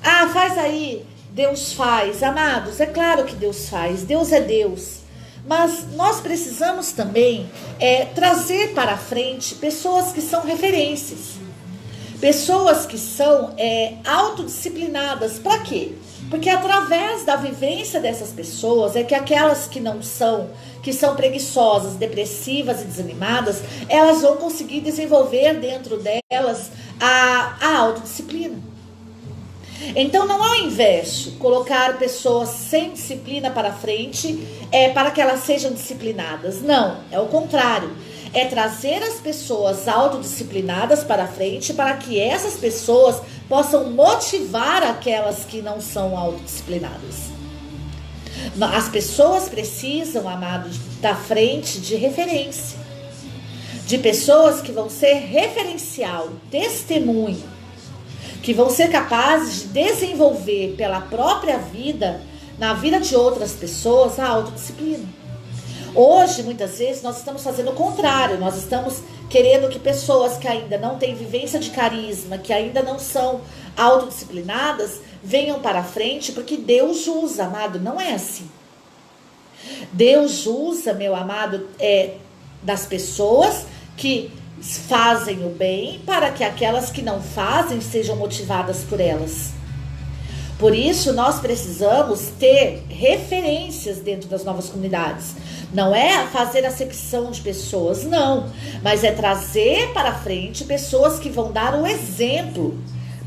Faz aí, Deus faz. Amados, é claro que Deus faz, Deus é Deus. Mas nós precisamos também trazer para a frente pessoas que são referências. Pessoas que são autodisciplinadas. Para quê? Porque através da vivência dessas pessoas é que aquelas que são preguiçosas, depressivas e desanimadas, elas vão conseguir desenvolver dentro delas a autodisciplina. Então não é o inverso, colocar pessoas sem disciplina para frente para que elas sejam disciplinadas. Não, é o contrário. É trazer as pessoas autodisciplinadas para frente para que essas pessoas possam motivar aquelas que não são autodisciplinadas. As pessoas precisam, amados, da frente de referência. De pessoas que vão ser referencial, testemunho. Que vão ser capazes de desenvolver pela própria vida, na vida de outras pessoas, a autodisciplina. Hoje, muitas vezes, nós estamos fazendo o contrário. Nós estamos querendo que pessoas que ainda não têm vivência de carisma, que ainda não são autodisciplinadas, venham para a frente, porque Deus usa, amado. Não é assim. Deus usa, meu amado, das pessoas que fazem o bem para que aquelas que não fazem sejam motivadas por elas. Por isso, nós precisamos ter referências dentro das novas comunidades. Não é fazer acepção de pessoas, não. Mas é trazer para frente pessoas que vão dar o exemplo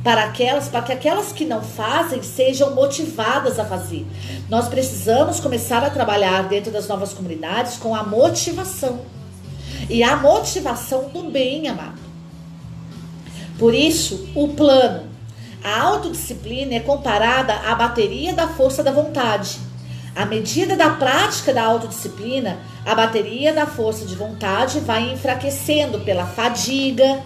para que aquelas que não fazem sejam motivadas a fazer. Nós precisamos começar a trabalhar dentro das novas comunidades com a motivação. E a motivação do bem, amado. Por isso, o plano. A autodisciplina é comparada à bateria da força da vontade. À medida da prática da autodisciplina, a bateria da força de vontade vai enfraquecendo pela fadiga,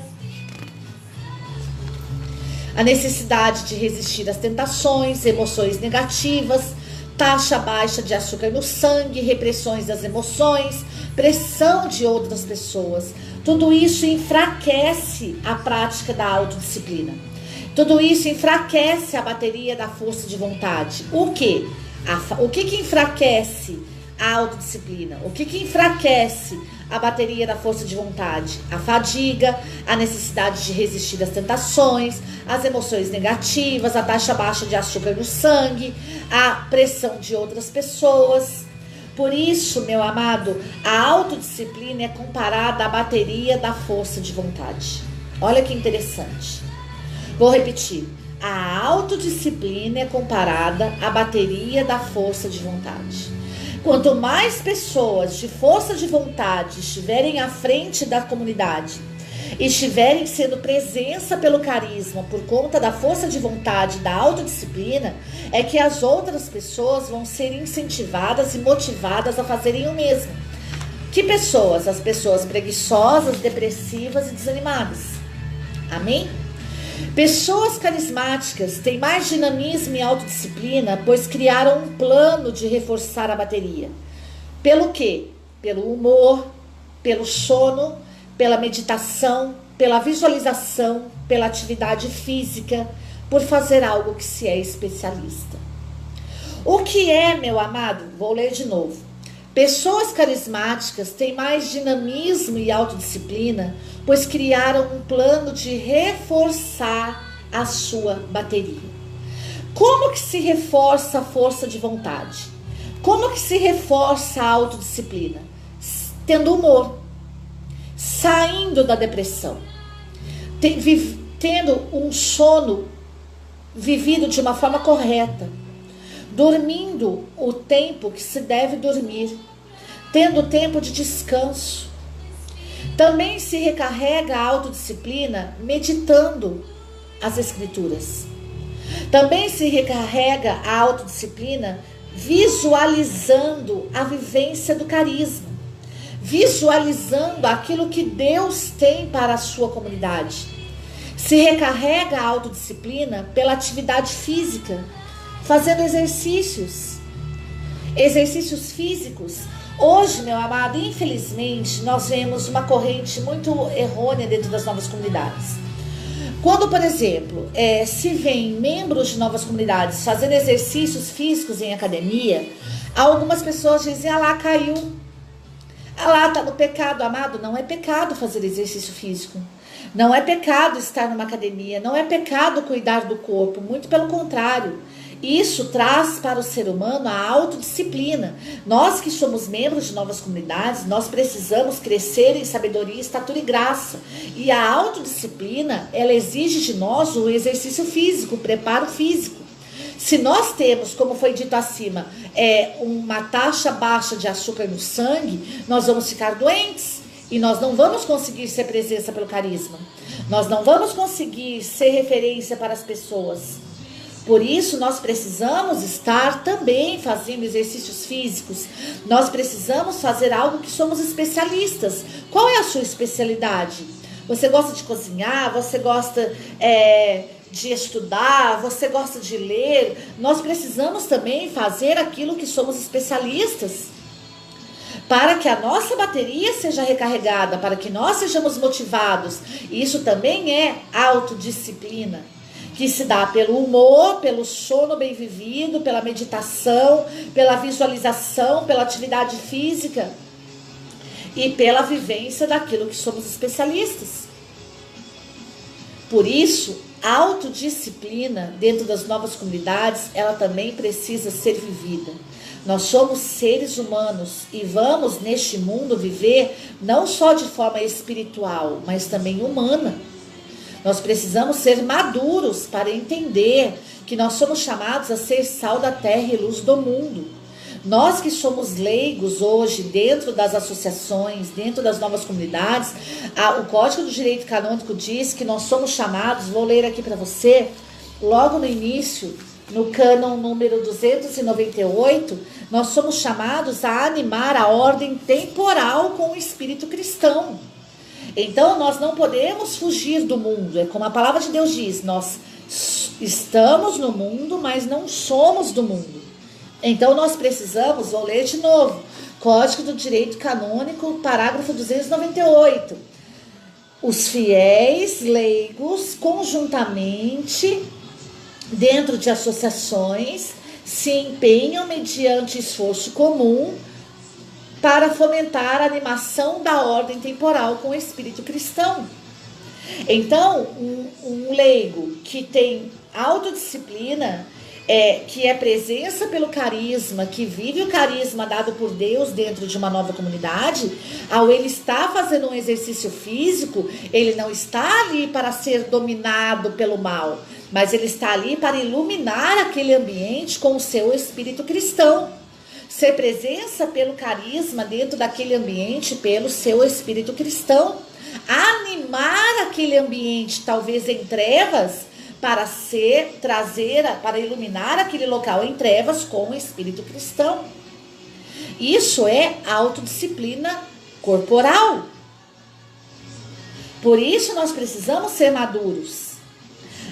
a necessidade de resistir às tentações, emoções negativas, taxa baixa de açúcar no sangue, repressões das emoções, pressão de outras pessoas. Tudo isso enfraquece a prática da autodisciplina. Tudo isso enfraquece a bateria da força de vontade. O quê? O que enfraquece a autodisciplina? O que enfraquece a bateria da força de vontade? A fadiga, a necessidade de resistir às tentações, as emoções negativas, a taxa baixa de açúcar no sangue, a pressão de outras pessoas. Por isso, meu amado, a autodisciplina é comparada à bateria da força de vontade. Olha que interessante. Vou repetir. A autodisciplina é comparada à bateria da força de vontade. Quanto mais pessoas de força de vontade estiverem à frente da comunidade, estiverem sendo presença pelo carisma por conta da força de vontade, da autodisciplina, é que as outras pessoas vão ser incentivadas e motivadas a fazerem o mesmo. Que pessoas? As pessoas preguiçosas, depressivas e desanimadas. Amém? Pessoas carismáticas têm mais dinamismo e autodisciplina, pois criaram um plano de reforçar a bateria. Pelo quê? Pelo humor, pelo sono, pela meditação, pela visualização, pela atividade física, por fazer algo que se é especialista. O que é, meu amado? Vou ler de novo. Pessoas carismáticas têm mais dinamismo e autodisciplina, pois criaram um plano de reforçar a sua bateria. Como que se reforça a força de vontade? Como que se reforça a autodisciplina? Tendo humor, saindo da depressão, tendo um sono vivido de uma forma correta, dormindo o tempo que se deve dormir, tendo tempo de descanso. Também se recarrega a autodisciplina meditando as escrituras. Também se recarrega a autodisciplina visualizando a vivência do carisma, visualizando aquilo que Deus tem para a sua comunidade. Se recarrega a autodisciplina pela atividade física, fazendo exercícios físicos. Hoje, meu amado, infelizmente, nós vemos uma corrente muito errônea dentro das novas comunidades. Quando, por exemplo, se vêem membros de novas comunidades fazendo exercícios físicos em academia, algumas pessoas dizem, ah lá, caiu. Ah lá, tá no pecado. Amado, não é pecado fazer exercício físico. Não é pecado estar numa academia. Não é pecado cuidar do corpo. Muito pelo contrário. Isso traz para o ser humano a autodisciplina. Nós que somos membros de novas comunidades, nós precisamos crescer em sabedoria, estatura e graça. E a autodisciplina, ela exige de nós o exercício físico, o preparo físico. Se nós temos, como foi dito acima, uma taxa baixa de açúcar no sangue, nós vamos ficar doentes e nós não vamos conseguir ser presença pelo carisma. Nós não vamos conseguir ser referência para as pessoas. Por isso, nós precisamos estar também fazendo exercícios físicos. Nós precisamos fazer algo que somos especialistas. Qual é a sua especialidade? Você gosta de cozinhar? Você gosta de estudar? Você gosta de ler? Nós precisamos também fazer aquilo que somos especialistas, para que a nossa bateria seja recarregada, para que nós sejamos motivados. Isso também é autodisciplina, que se dá pelo humor, pelo sono bem vivido, pela meditação, pela visualização, pela atividade física e pela vivência daquilo que somos especialistas. Por isso, a autodisciplina dentro das novas comunidades, ela também precisa ser vivida. Nós somos seres humanos e vamos neste mundo viver não só de forma espiritual, mas também humana. Nós precisamos ser maduros para entender que nós somos chamados a ser sal da terra e luz do mundo. Nós que somos leigos hoje dentro das associações, dentro das novas comunidades, o Código do Direito Canônico diz que nós somos chamados, vou ler aqui para você, logo no início, no cânon número 298, nós somos chamados a animar a ordem temporal com o espírito cristão. Então, nós não podemos fugir do mundo. É como a palavra de Deus diz, nós estamos no mundo, mas não somos do mundo. Então, nós precisamos, vou ler de novo, Código do Direito Canônico, parágrafo 298. Os fiéis leigos, conjuntamente, dentro de associações, se empenham mediante esforço comum para fomentar a animação da ordem temporal com o espírito cristão. Então, um leigo que tem autodisciplina, que é presença pelo carisma, que vive o carisma dado por Deus dentro de uma nova comunidade, ao ele estar fazendo um exercício físico, ele não está ali para ser dominado pelo mal, mas ele está ali para iluminar aquele ambiente com o seu espírito cristão. Ser presença pelo carisma dentro daquele ambiente, pelo seu espírito cristão. Animar aquele ambiente, talvez em trevas, para iluminar aquele local em trevas com o espírito cristão. Isso é autodisciplina corporal. Por isso nós precisamos ser maduros.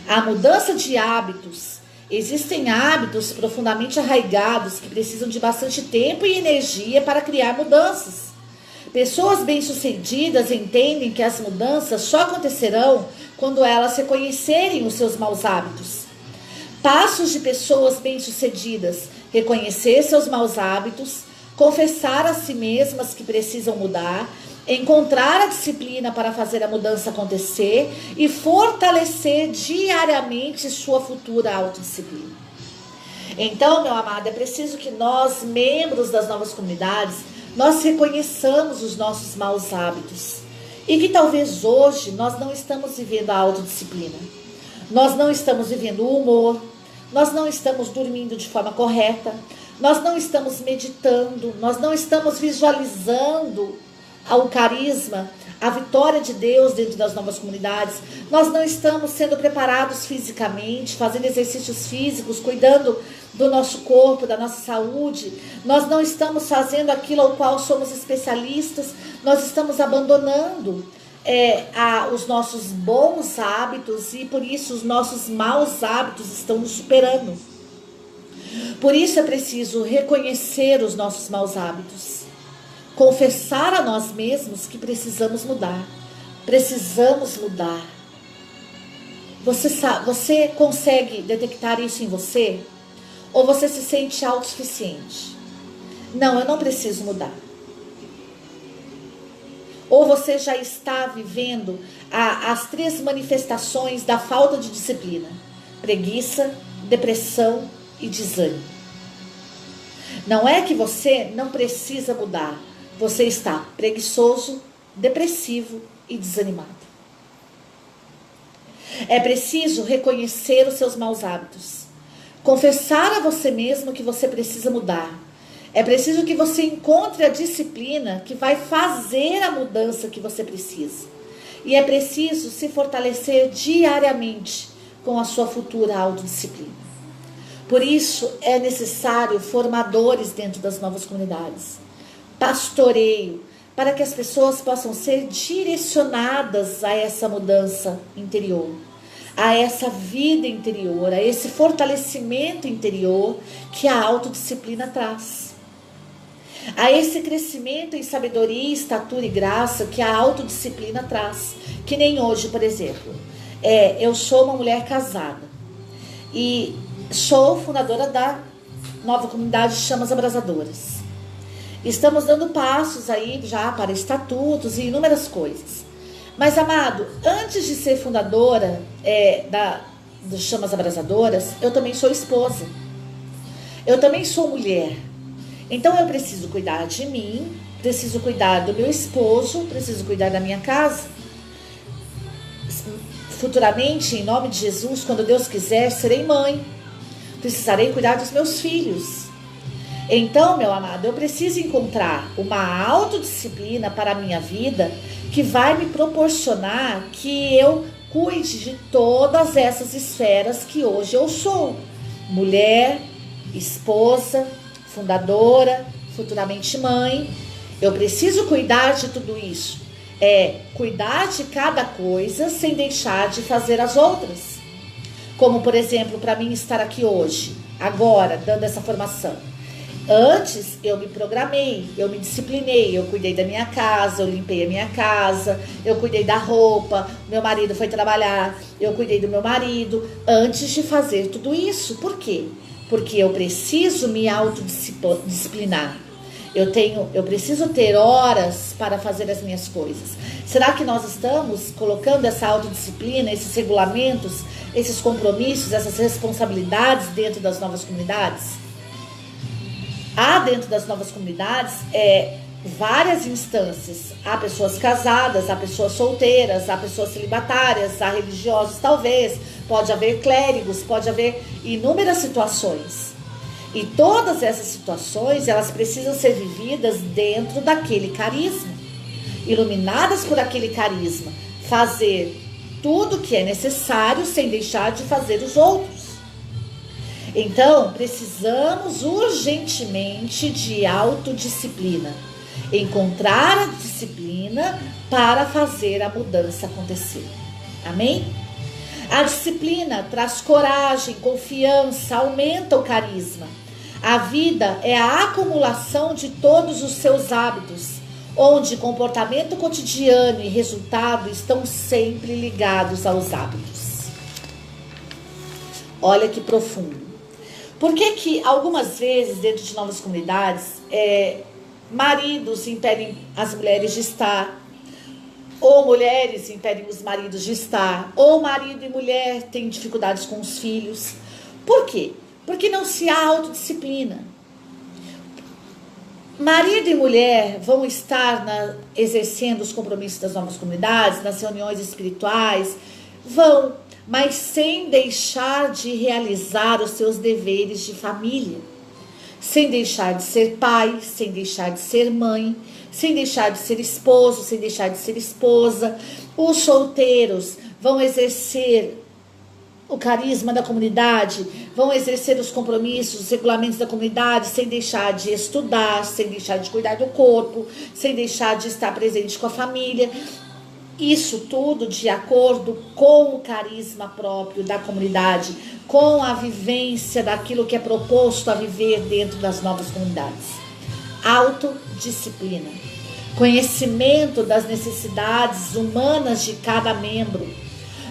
A mudança de hábitos. Existem hábitos profundamente arraigados que precisam de bastante tempo e energia para criar mudanças. Pessoas bem-sucedidas entendem que as mudanças só acontecerão quando elas reconhecerem os seus maus hábitos. Passos de pessoas bem-sucedidas: reconhecer seus maus hábitos, confessar a si mesmas que precisam mudar, encontrar a disciplina para fazer a mudança acontecer e fortalecer diariamente sua futura autodisciplina. Então, meu amado, é preciso que nós, membros das novas comunidades, nós reconheçamos os nossos maus hábitos e que talvez hoje nós não estamos vivendo a autodisciplina, nós não estamos vivendo o humor, nós não estamos dormindo de forma correta, nós não estamos meditando, nós não estamos visualizando o carisma, a vitória de Deus dentro das novas comunidades, nós não estamos sendo preparados fisicamente, fazendo exercícios físicos, cuidando do nosso corpo, da nossa saúde, nós não estamos fazendo aquilo ao qual somos especialistas, nós estamos abandonando os nossos bons hábitos e por isso os nossos maus hábitos estão nos superando. Por isso é preciso reconhecer os nossos maus hábitos, confessar a nós mesmos que precisamos mudar. Precisamos mudar. Você consegue detectar isso em você? Ou você se sente autossuficiente? Não, eu não preciso mudar. Ou você já está vivendo as 3 manifestações da falta de disciplina: preguiça, depressão e desânimo. Não é que você não precisa mudar. Você está preguiçoso, depressivo e desanimado. É preciso reconhecer os seus maus hábitos. Confessar a você mesmo que você precisa mudar. É preciso que você encontre a disciplina que vai fazer a mudança que você precisa. E é preciso se fortalecer diariamente com a sua futura autodisciplina. Por isso é necessário formadores dentro das novas comunidades. Pastoreio, para que as pessoas possam ser direcionadas a essa mudança interior, a essa vida interior, a esse fortalecimento interior que a autodisciplina traz, a esse crescimento em sabedoria, estatura e graça que a autodisciplina traz. Que nem hoje, por exemplo, eu sou uma mulher casada e sou fundadora da nova comunidade Chamas Abrasadoras. Estamos dando passos aí já para estatutos e inúmeras coisas. Mas, amado, antes de ser fundadora do Chamas Abrasadoras, eu também sou esposa. Eu também sou mulher. Então eu preciso cuidar de mim, preciso cuidar do meu esposo, preciso cuidar da minha casa. Futuramente, em nome de Jesus, quando Deus quiser, serei mãe. Precisarei cuidar dos meus filhos. Então, meu amado, eu preciso encontrar uma autodisciplina para a minha vida que vai me proporcionar que eu cuide de todas essas esferas que hoje eu sou. Mulher, esposa, fundadora, futuramente mãe. Eu preciso cuidar de tudo isso. Cuidar de cada coisa sem deixar de fazer as outras. Como, por exemplo, para mim estar aqui hoje, agora, dando essa formação. Antes eu me programei, eu me disciplinei, eu cuidei da minha casa, eu limpei a minha casa, eu cuidei da roupa, meu marido foi trabalhar, eu cuidei do meu marido, antes de fazer tudo isso. Por quê? Porque eu preciso me autodisciplinar. Eu preciso ter horas para fazer as minhas coisas. Será que nós estamos colocando essa autodisciplina, esses regulamentos, esses compromissos, essas responsabilidades dentro das novas comunidades? Há dentro das novas comunidades várias instâncias. Há pessoas casadas, há pessoas solteiras, há pessoas celibatárias, há religiosos talvez, pode haver clérigos, pode haver inúmeras situações. E todas essas situações, elas precisam ser vividas dentro daquele carisma, iluminadas por aquele carisma, fazer tudo o que é necessário sem deixar de fazer os outros. Então, precisamos urgentemente de autodisciplina. Encontrar a disciplina para fazer a mudança acontecer. Amém? A disciplina traz coragem, confiança, aumenta o carisma. A vida é a acumulação de todos os seus hábitos. onde comportamento cotidiano e resultado estão sempre ligados aos hábitos. Olha que profundo. Por que que algumas vezes dentro de novas comunidades, maridos impedem as mulheres de estar, ou mulheres impedem os maridos de estar, ou marido e mulher têm dificuldades com os filhos? Por quê? Porque não se há autodisciplina. Marido e mulher vão estar exercendo os compromissos das novas comunidades, nas reuniões espirituais, mas sem deixar de realizar os seus deveres de família, sem deixar de ser pai, sem deixar de ser mãe, sem deixar de ser esposo, sem deixar de ser esposa. Os solteiros vão exercer o carisma da comunidade, vão exercer os compromissos, os regulamentos da comunidade, sem deixar de estudar, sem deixar de cuidar do corpo, sem deixar de estar presente com a família. Isso tudo de acordo com o carisma próprio da comunidade, com a vivência daquilo que é proposto a viver dentro das novas comunidades. Autodisciplina, conhecimento das necessidades humanas de cada membro,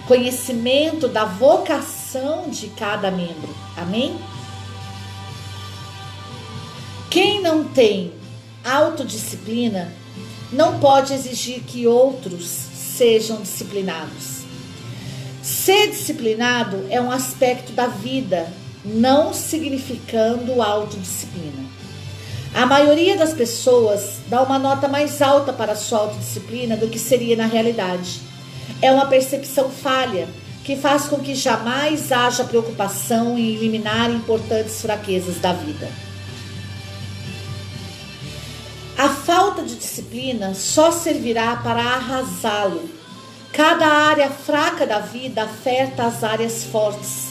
conhecimento da vocação de cada membro. Amém? Quem não tem autodisciplina não pode exigir que outros sejam disciplinados. Ser disciplinado é um aspecto da vida, não significando autodisciplina. A maioria das pessoas dá uma nota mais alta para a sua autodisciplina do que seria na realidade. É uma percepção falha que faz com que jamais haja preocupação em eliminar importantes fraquezas da vida. A falta de disciplina só servirá para arrasá-lo. Cada área fraca da vida afeta as áreas fortes.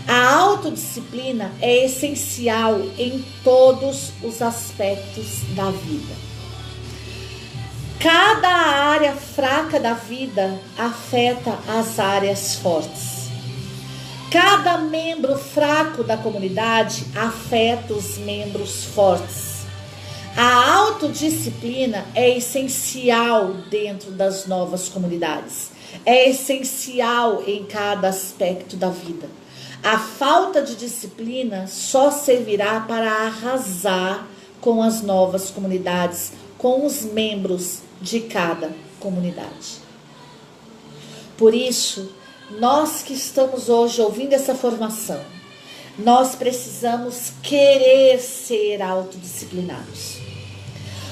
A autodisciplina é essencial em todos os aspectos da vida. Cada área fraca da vida afeta as áreas fortes. Cada membro fraco da comunidade afeta os membros fortes. A autodisciplina é essencial dentro das novas comunidades. É essencial em cada aspecto da vida. A falta de disciplina só servirá para arrasar com as novas comunidades, com os membros de cada comunidade. Por isso, nós que estamos hoje ouvindo essa formação, nós precisamos querer ser autodisciplinados.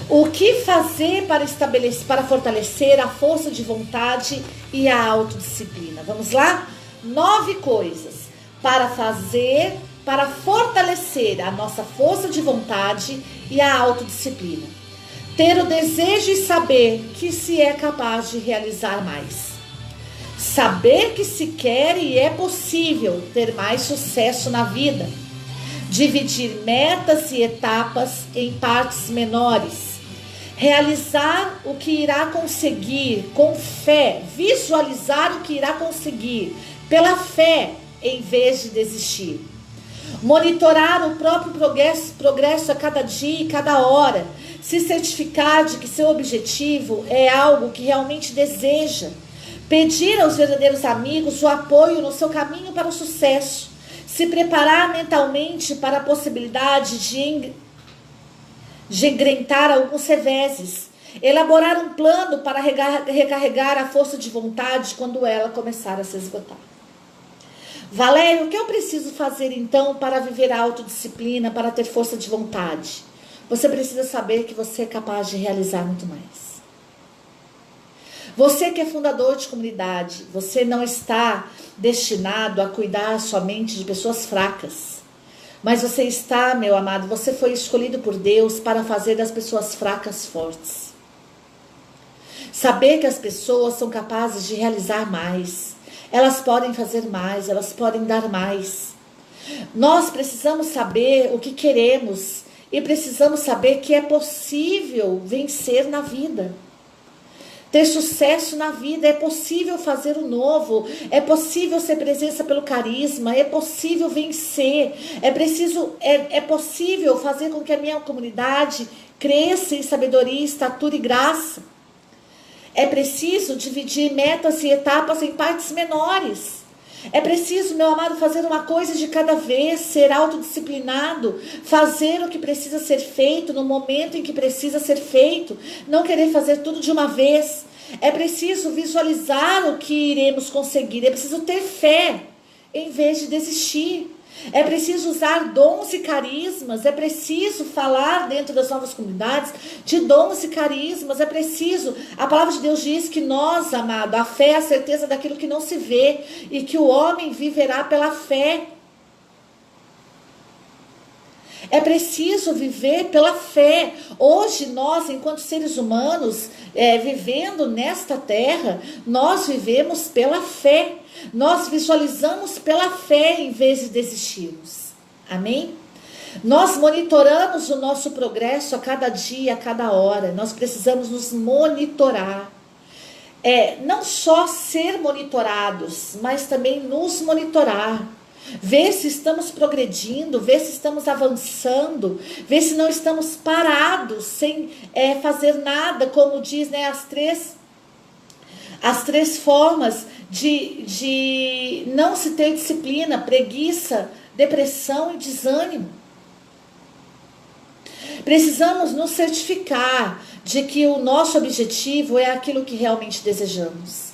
O que fazer para fortalecer a força de vontade e a autodisciplina? Vamos lá? 9 coisas para fazer, para fortalecer a nossa força de vontade e a autodisciplina. Ter o desejo e saber que se é capaz de realizar mais. Saber que se quer e é possível ter mais sucesso na vida. Dividir metas e etapas em partes menores. Realizar o que irá conseguir com fé, visualizar o que irá conseguir pela fé em vez de desistir. Monitorar o próprio progresso a cada dia e cada hora, se certificar de que seu objetivo é algo que realmente deseja. Pedir aos verdadeiros amigos o apoio no seu caminho para o sucesso. Se preparar mentalmente para a possibilidade de engrentar alguns reveses. Elaborar um plano para recarregar a força de vontade quando ela começar a se esgotar. Valério, o que eu preciso fazer então para viver a autodisciplina, para ter força de vontade? Você precisa saber que você é capaz de realizar muito mais. Você que é fundador de comunidade, você não está destinado a cuidar somente de pessoas fracas. Mas você está, meu amado, você foi escolhido por Deus para fazer das pessoas fracas fortes. Saber que as pessoas são capazes de realizar mais. Elas podem fazer mais, elas podem dar mais. Nós precisamos saber o que queremos e precisamos saber que é possível vencer na vida. ter sucesso na vida, é possível fazer o novo, é possível ser presença pelo carisma, é possível vencer, é possível fazer com que a minha comunidade cresça em sabedoria, estatura e graça. É preciso dividir metas e etapas em partes menores. É preciso, meu amado, fazer uma coisa de cada vez, ser autodisciplinado, fazer o que precisa ser feito no momento em que precisa ser feito, não querer fazer tudo de uma vez. É preciso visualizar o que iremos conseguir, é preciso ter fé em vez de desistir. É preciso usar dons e carismas, é preciso falar dentro das novas comunidades de dons e carismas, é preciso, a palavra de Deus diz que nós, amado, a fé é a certeza daquilo que não se vê e que o homem viverá pela fé. É preciso viver pela fé. Hoje nós, enquanto seres humanos, vivendo nesta terra, nós vivemos pela fé. Nós visualizamos pela fé em vez de desistirmos. Amém? Nós monitoramos o nosso progresso a cada dia, a cada hora. Nós precisamos nos monitorar. Não só ser monitorados, mas também nos monitorar. Ver se estamos progredindo, ver se estamos avançando, ver se não estamos parados, sem fazer nada, como diz, né, as três formas de não se ter disciplina: preguiça, depressão e desânimo. Precisamos nos certificar de que o nosso objetivo é aquilo que realmente desejamos.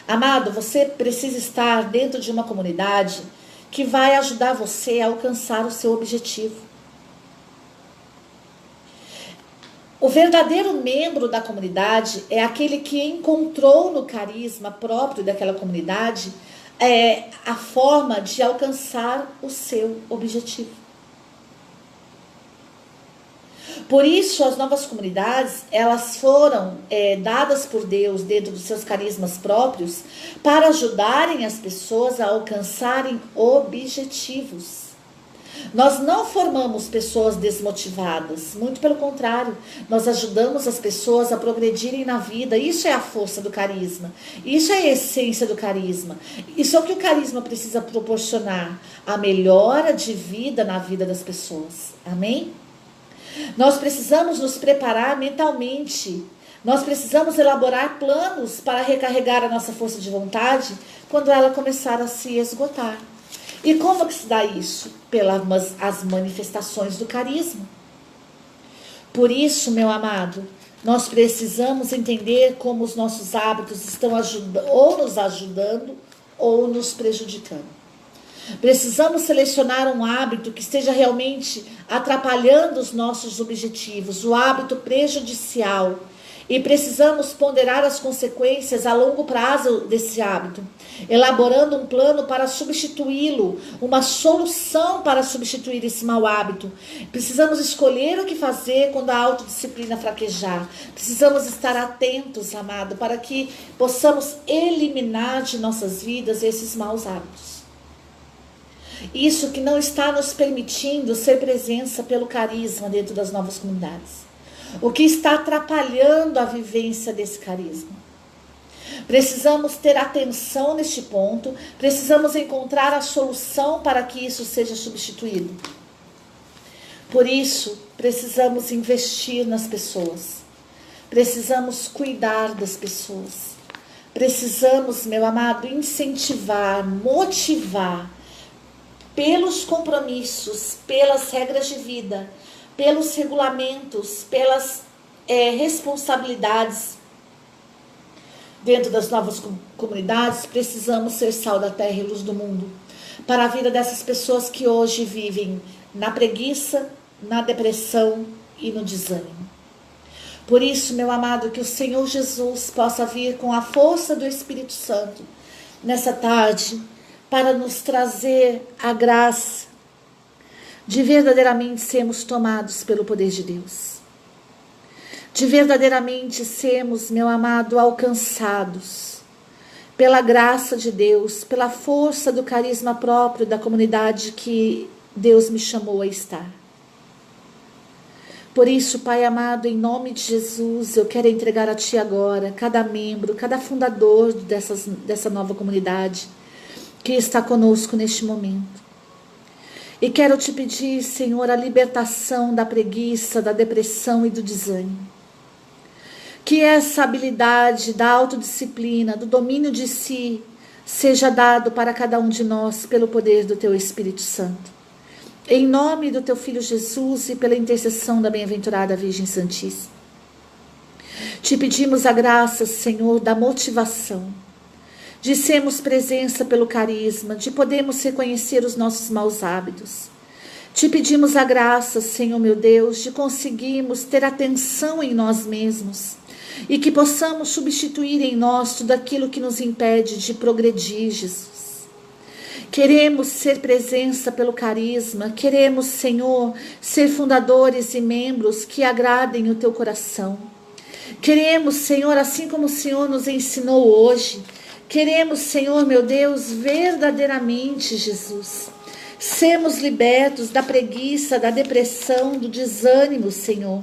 Amado, você precisa estar dentro de uma comunidade que vai ajudar você a alcançar o seu objetivo. O verdadeiro membro da comunidade é aquele que encontrou no carisma próprio daquela comunidade a forma de alcançar o seu objetivo. Por isso, as novas comunidades, elas foram dadas por Deus dentro dos seus carismas próprios para ajudarem as pessoas a alcançarem objetivos. Nós não formamos pessoas desmotivadas, muito pelo contrário, nós ajudamos as pessoas a progredirem na vida. Isso é a força do carisma, isso é a essência do carisma, isso é o que o carisma precisa proporcionar, a melhora de vida na vida das pessoas. Amém? Nós precisamos nos preparar mentalmente, nós precisamos elaborar planos para recarregar a nossa força de vontade quando ela começar a se esgotar. E como que se dá isso? Pelas as manifestações do carisma. Por isso, meu amado, nós precisamos entender como os nossos hábitos estão ou nos ajudando ou nos prejudicando. Precisamos selecionar um hábito que esteja realmente atrapalhando os nossos objetivos, o hábito prejudicial. E precisamos ponderar as consequências a longo prazo desse hábito, elaborando um plano para substituí-lo, uma solução para substituir esse mau hábito. Precisamos escolher o que fazer quando a autodisciplina fraquejar. Precisamos estar atentos, amado, para que possamos eliminar de nossas vidas esses maus hábitos. Isso que não está nos permitindo ser presença pelo carisma dentro das novas comunidades. O que está atrapalhando a vivência desse carisma. Precisamos ter atenção neste ponto, precisamos encontrar a solução para que isso seja substituído. Por isso, precisamos investir nas pessoas, precisamos cuidar das pessoas, precisamos, meu amado, incentivar, motivar, pelos compromissos, pelas regras de vida, pelos regulamentos, pelas responsabilidades dentro das novas comunidades. Precisamos ser sal da terra e luz do mundo para a vida dessas pessoas que hoje vivem na preguiça, na depressão e no desânimo. Por isso, meu amado, que o Senhor Jesus possa vir com a força do Espírito Santo nessa tarde para nos trazer a graça de verdadeiramente sermos tomados pelo poder de Deus. De verdadeiramente sermos, meu amado, alcançados pela graça de Deus, pela força do carisma próprio da comunidade que Deus me chamou a estar. Por isso, Pai amado, em nome de Jesus, eu quero entregar a Ti agora cada membro, cada fundador dessa nova comunidade que está conosco neste momento. E quero Te pedir, Senhor, a libertação da preguiça, da depressão e do desânimo. Que essa habilidade da autodisciplina, do domínio de si, seja dado para cada um de nós pelo poder do Teu Espírito Santo. Em nome do Teu Filho Jesus e pela intercessão da bem-aventurada Virgem Santíssima. Te pedimos a graça, Senhor, da motivação, de sermos presença pelo carisma, de podermos reconhecer os nossos maus hábitos. Te pedimos a graça, Senhor meu Deus, de conseguirmos ter atenção em nós mesmos e que possamos substituir em nós tudo aquilo que nos impede de progredir, Jesus. Queremos ser presença pelo carisma, queremos, Senhor, ser fundadores e membros que agradem o Teu coração. Queremos, Senhor, assim como o Senhor nos ensinou hoje, queremos, Senhor, meu Deus, verdadeiramente, Jesus, sermos libertos da preguiça, da depressão, do desânimo, Senhor.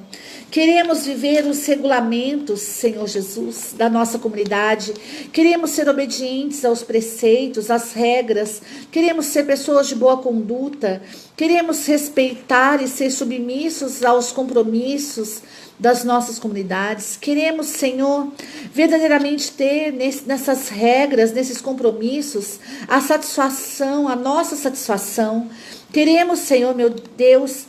Queremos viver os regulamentos, Senhor Jesus, da nossa comunidade. Queremos ser obedientes aos preceitos, às regras. Queremos ser pessoas de boa conduta. Queremos respeitar e ser submissos aos compromissos das nossas comunidades. Queremos, Senhor, verdadeiramente ter nessas regras, nesses compromissos, a satisfação, a nossa satisfação. Queremos, Senhor, meu Deus,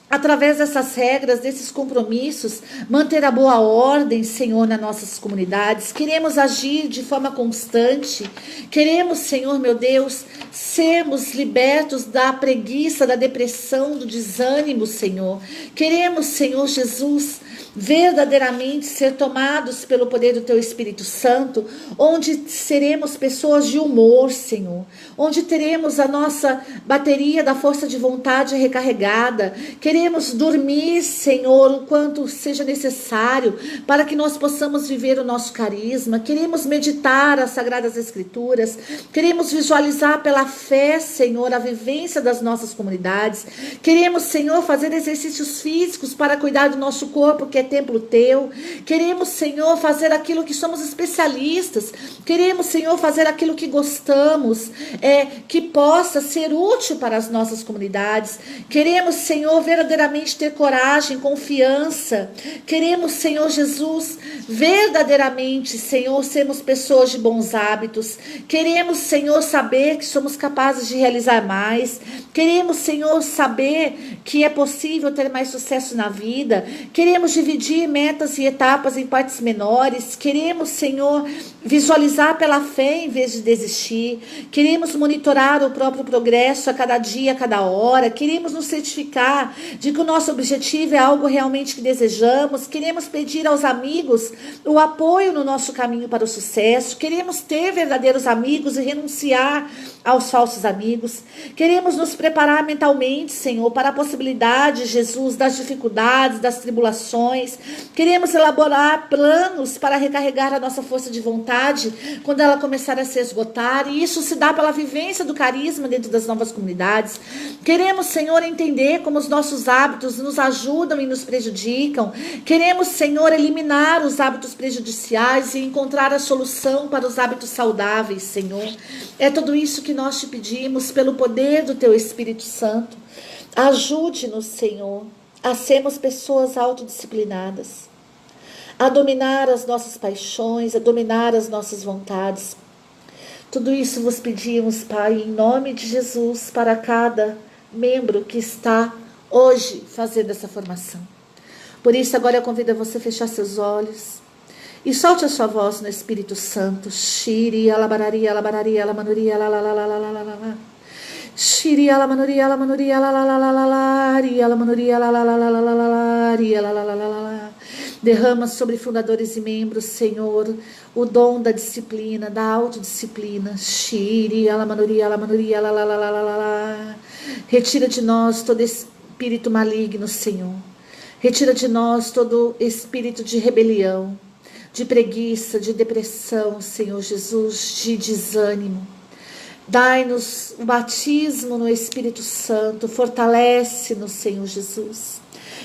através dessas regras, desses compromissos, manter a boa ordem, Senhor, nas nossas comunidades. Queremos agir de forma constante. Queremos, Senhor, meu Deus, sermos libertos da preguiça, da depressão, do desânimo, Senhor. Queremos, Senhor Jesus, verdadeiramente ser tomados pelo poder do Teu Espírito Santo, onde seremos pessoas de humor, Senhor, onde teremos a nossa bateria da força de vontade recarregada. Queremos dormir, Senhor, o quanto seja necessário para que nós possamos viver o nosso carisma. Queremos meditar as Sagradas Escrituras. Queremos visualizar pela fé, Senhor, a vivência das nossas comunidades. Queremos, Senhor, fazer exercícios físicos para cuidar do nosso corpo, que é templo Teu. Queremos, Senhor, fazer aquilo que somos especialistas. Queremos, Senhor, fazer aquilo que gostamos, que possa ser útil para as nossas comunidades. Queremos, Senhor, verdadeiramente ter coragem, confiança. Queremos, Senhor Jesus, verdadeiramente, Senhor, sermos pessoas de bons hábitos. Queremos, Senhor, saber que somos capazes de realizar mais. Queremos, Senhor, saber que é possível ter mais sucesso na vida. Queremos dividir metas e etapas em partes menores. Queremos, Senhor, visualizar pela fé em vez de desistir. Queremos monitorar o próprio progresso a cada dia, a cada hora. Queremos nos certificar de que o nosso objetivo é algo realmente que desejamos. Queremos pedir aos amigos o apoio no nosso caminho para o sucesso. Queremos ter verdadeiros amigos e renunciar aos falsos amigos. Queremos nos preparar mentalmente, Senhor, para a possibilidade, Jesus, das dificuldades, das tribulações. Queremos elaborar planos para recarregar a nossa força de vontade quando ela começar a se esgotar, e isso se dá pela vivência do carisma dentro das novas comunidades. Queremos, Senhor, entender como os nossos hábitos nos ajudam e nos prejudicam. Queremos, Senhor, eliminar os hábitos prejudiciais e encontrar a solução para os hábitos saudáveis, Senhor. É tudo isso que nós Te pedimos pelo poder do Teu Espírito Santo. Ajude-nos, Senhor, a sermos pessoas autodisciplinadas, a dominar as nossas paixões, a dominar as nossas vontades. Tudo isso vos pedimos, Pai, em nome de Jesus, para cada membro que está hoje fazendo essa formação. Por isso, agora eu convido a você a fechar seus olhos e solte a sua voz no Espírito Santo. Shiri, alabararia, alabararia, alamanuria, la. Shiri, alamanuria, alamanuria, la. Alamanuria, la. Derrama sobre fundadores e membros, Senhor, o dom da disciplina, da autodisciplina. Shiri, alamanuria, la. Retira de nós todo espírito maligno, Senhor. Retira de nós todo espírito de rebelião, de preguiça, de depressão, Senhor Jesus, de desânimo. Dai-nos o batismo no Espírito Santo, fortalece-nos, Senhor Jesus.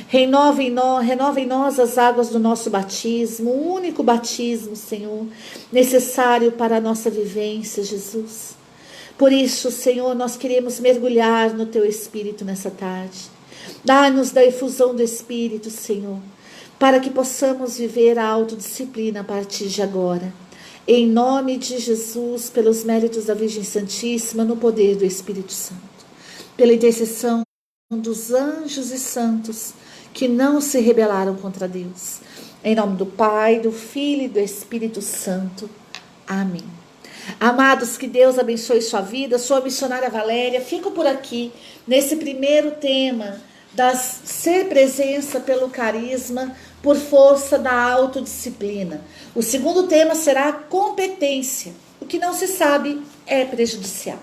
Renova em nós as águas do nosso batismo, o único batismo, Senhor, necessário para a nossa vivência, Jesus. Por isso, Senhor, nós queremos mergulhar no Teu Espírito nessa tarde. Dá-nos da efusão do Espírito, Senhor, para que possamos viver a autodisciplina a partir de agora. Em nome de Jesus, pelos méritos da Virgem Santíssima, no poder do Espírito Santo. Pela intercessão dos anjos e santos que não se rebelaram contra Deus. Em nome do Pai, do Filho e do Espírito Santo. Amém. Amados, que Deus abençoe sua vida. Sou a missionária Valéria. Fico por aqui nesse primeiro tema ser presença pelo carisma, por força da autodisciplina. O segundo tema será competência. O que não se sabe é prejudicial.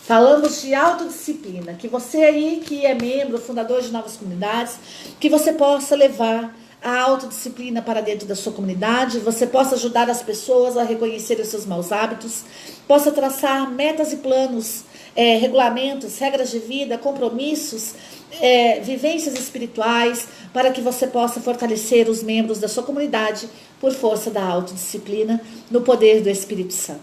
Falamos de autodisciplina, que você aí que é membro, fundador de novas comunidades, que você possa levar a autodisciplina para dentro da sua comunidade, você possa ajudar as pessoas a reconhecerem os seus maus hábitos, possa traçar metas e planos, regulamentos, regras de vida, compromissos, vivências espirituais, para que você possa fortalecer os membros da sua comunidade por força da autodisciplina, no poder do Espírito Santo.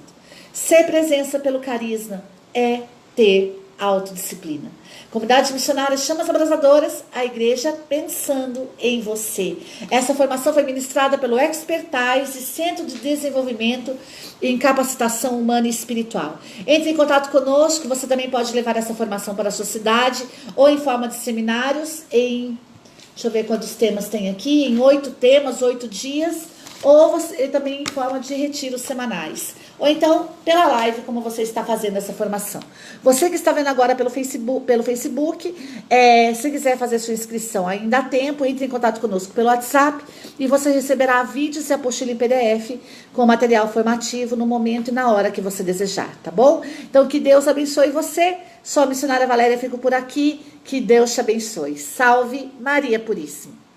Ser presença pelo carisma é ter autodisciplina. Comunidade missionária Chamas Abrasadoras, a igreja pensando em você. Essa formação foi ministrada pelo Expertise, Centro de Desenvolvimento em Capacitação Humana e Espiritual. Entre em contato conosco, você também pode levar essa formação para a sua cidade, ou em forma de seminários, deixa eu ver quantos temas tem aqui, em 8 temas, 8 dias, ou também em forma de retiros semanais. Ou então, pela live, como você está fazendo essa formação. Você que está vendo agora pelo Facebook, se quiser fazer sua inscrição, ainda há tempo, entre em contato conosco pelo WhatsApp e você receberá vídeos e apostila em PDF com material formativo no momento e na hora que você desejar, tá bom? Então, que Deus abençoe você. Sou a missionária Valéria, fico por aqui. Que Deus te abençoe. Salve Maria Puríssima.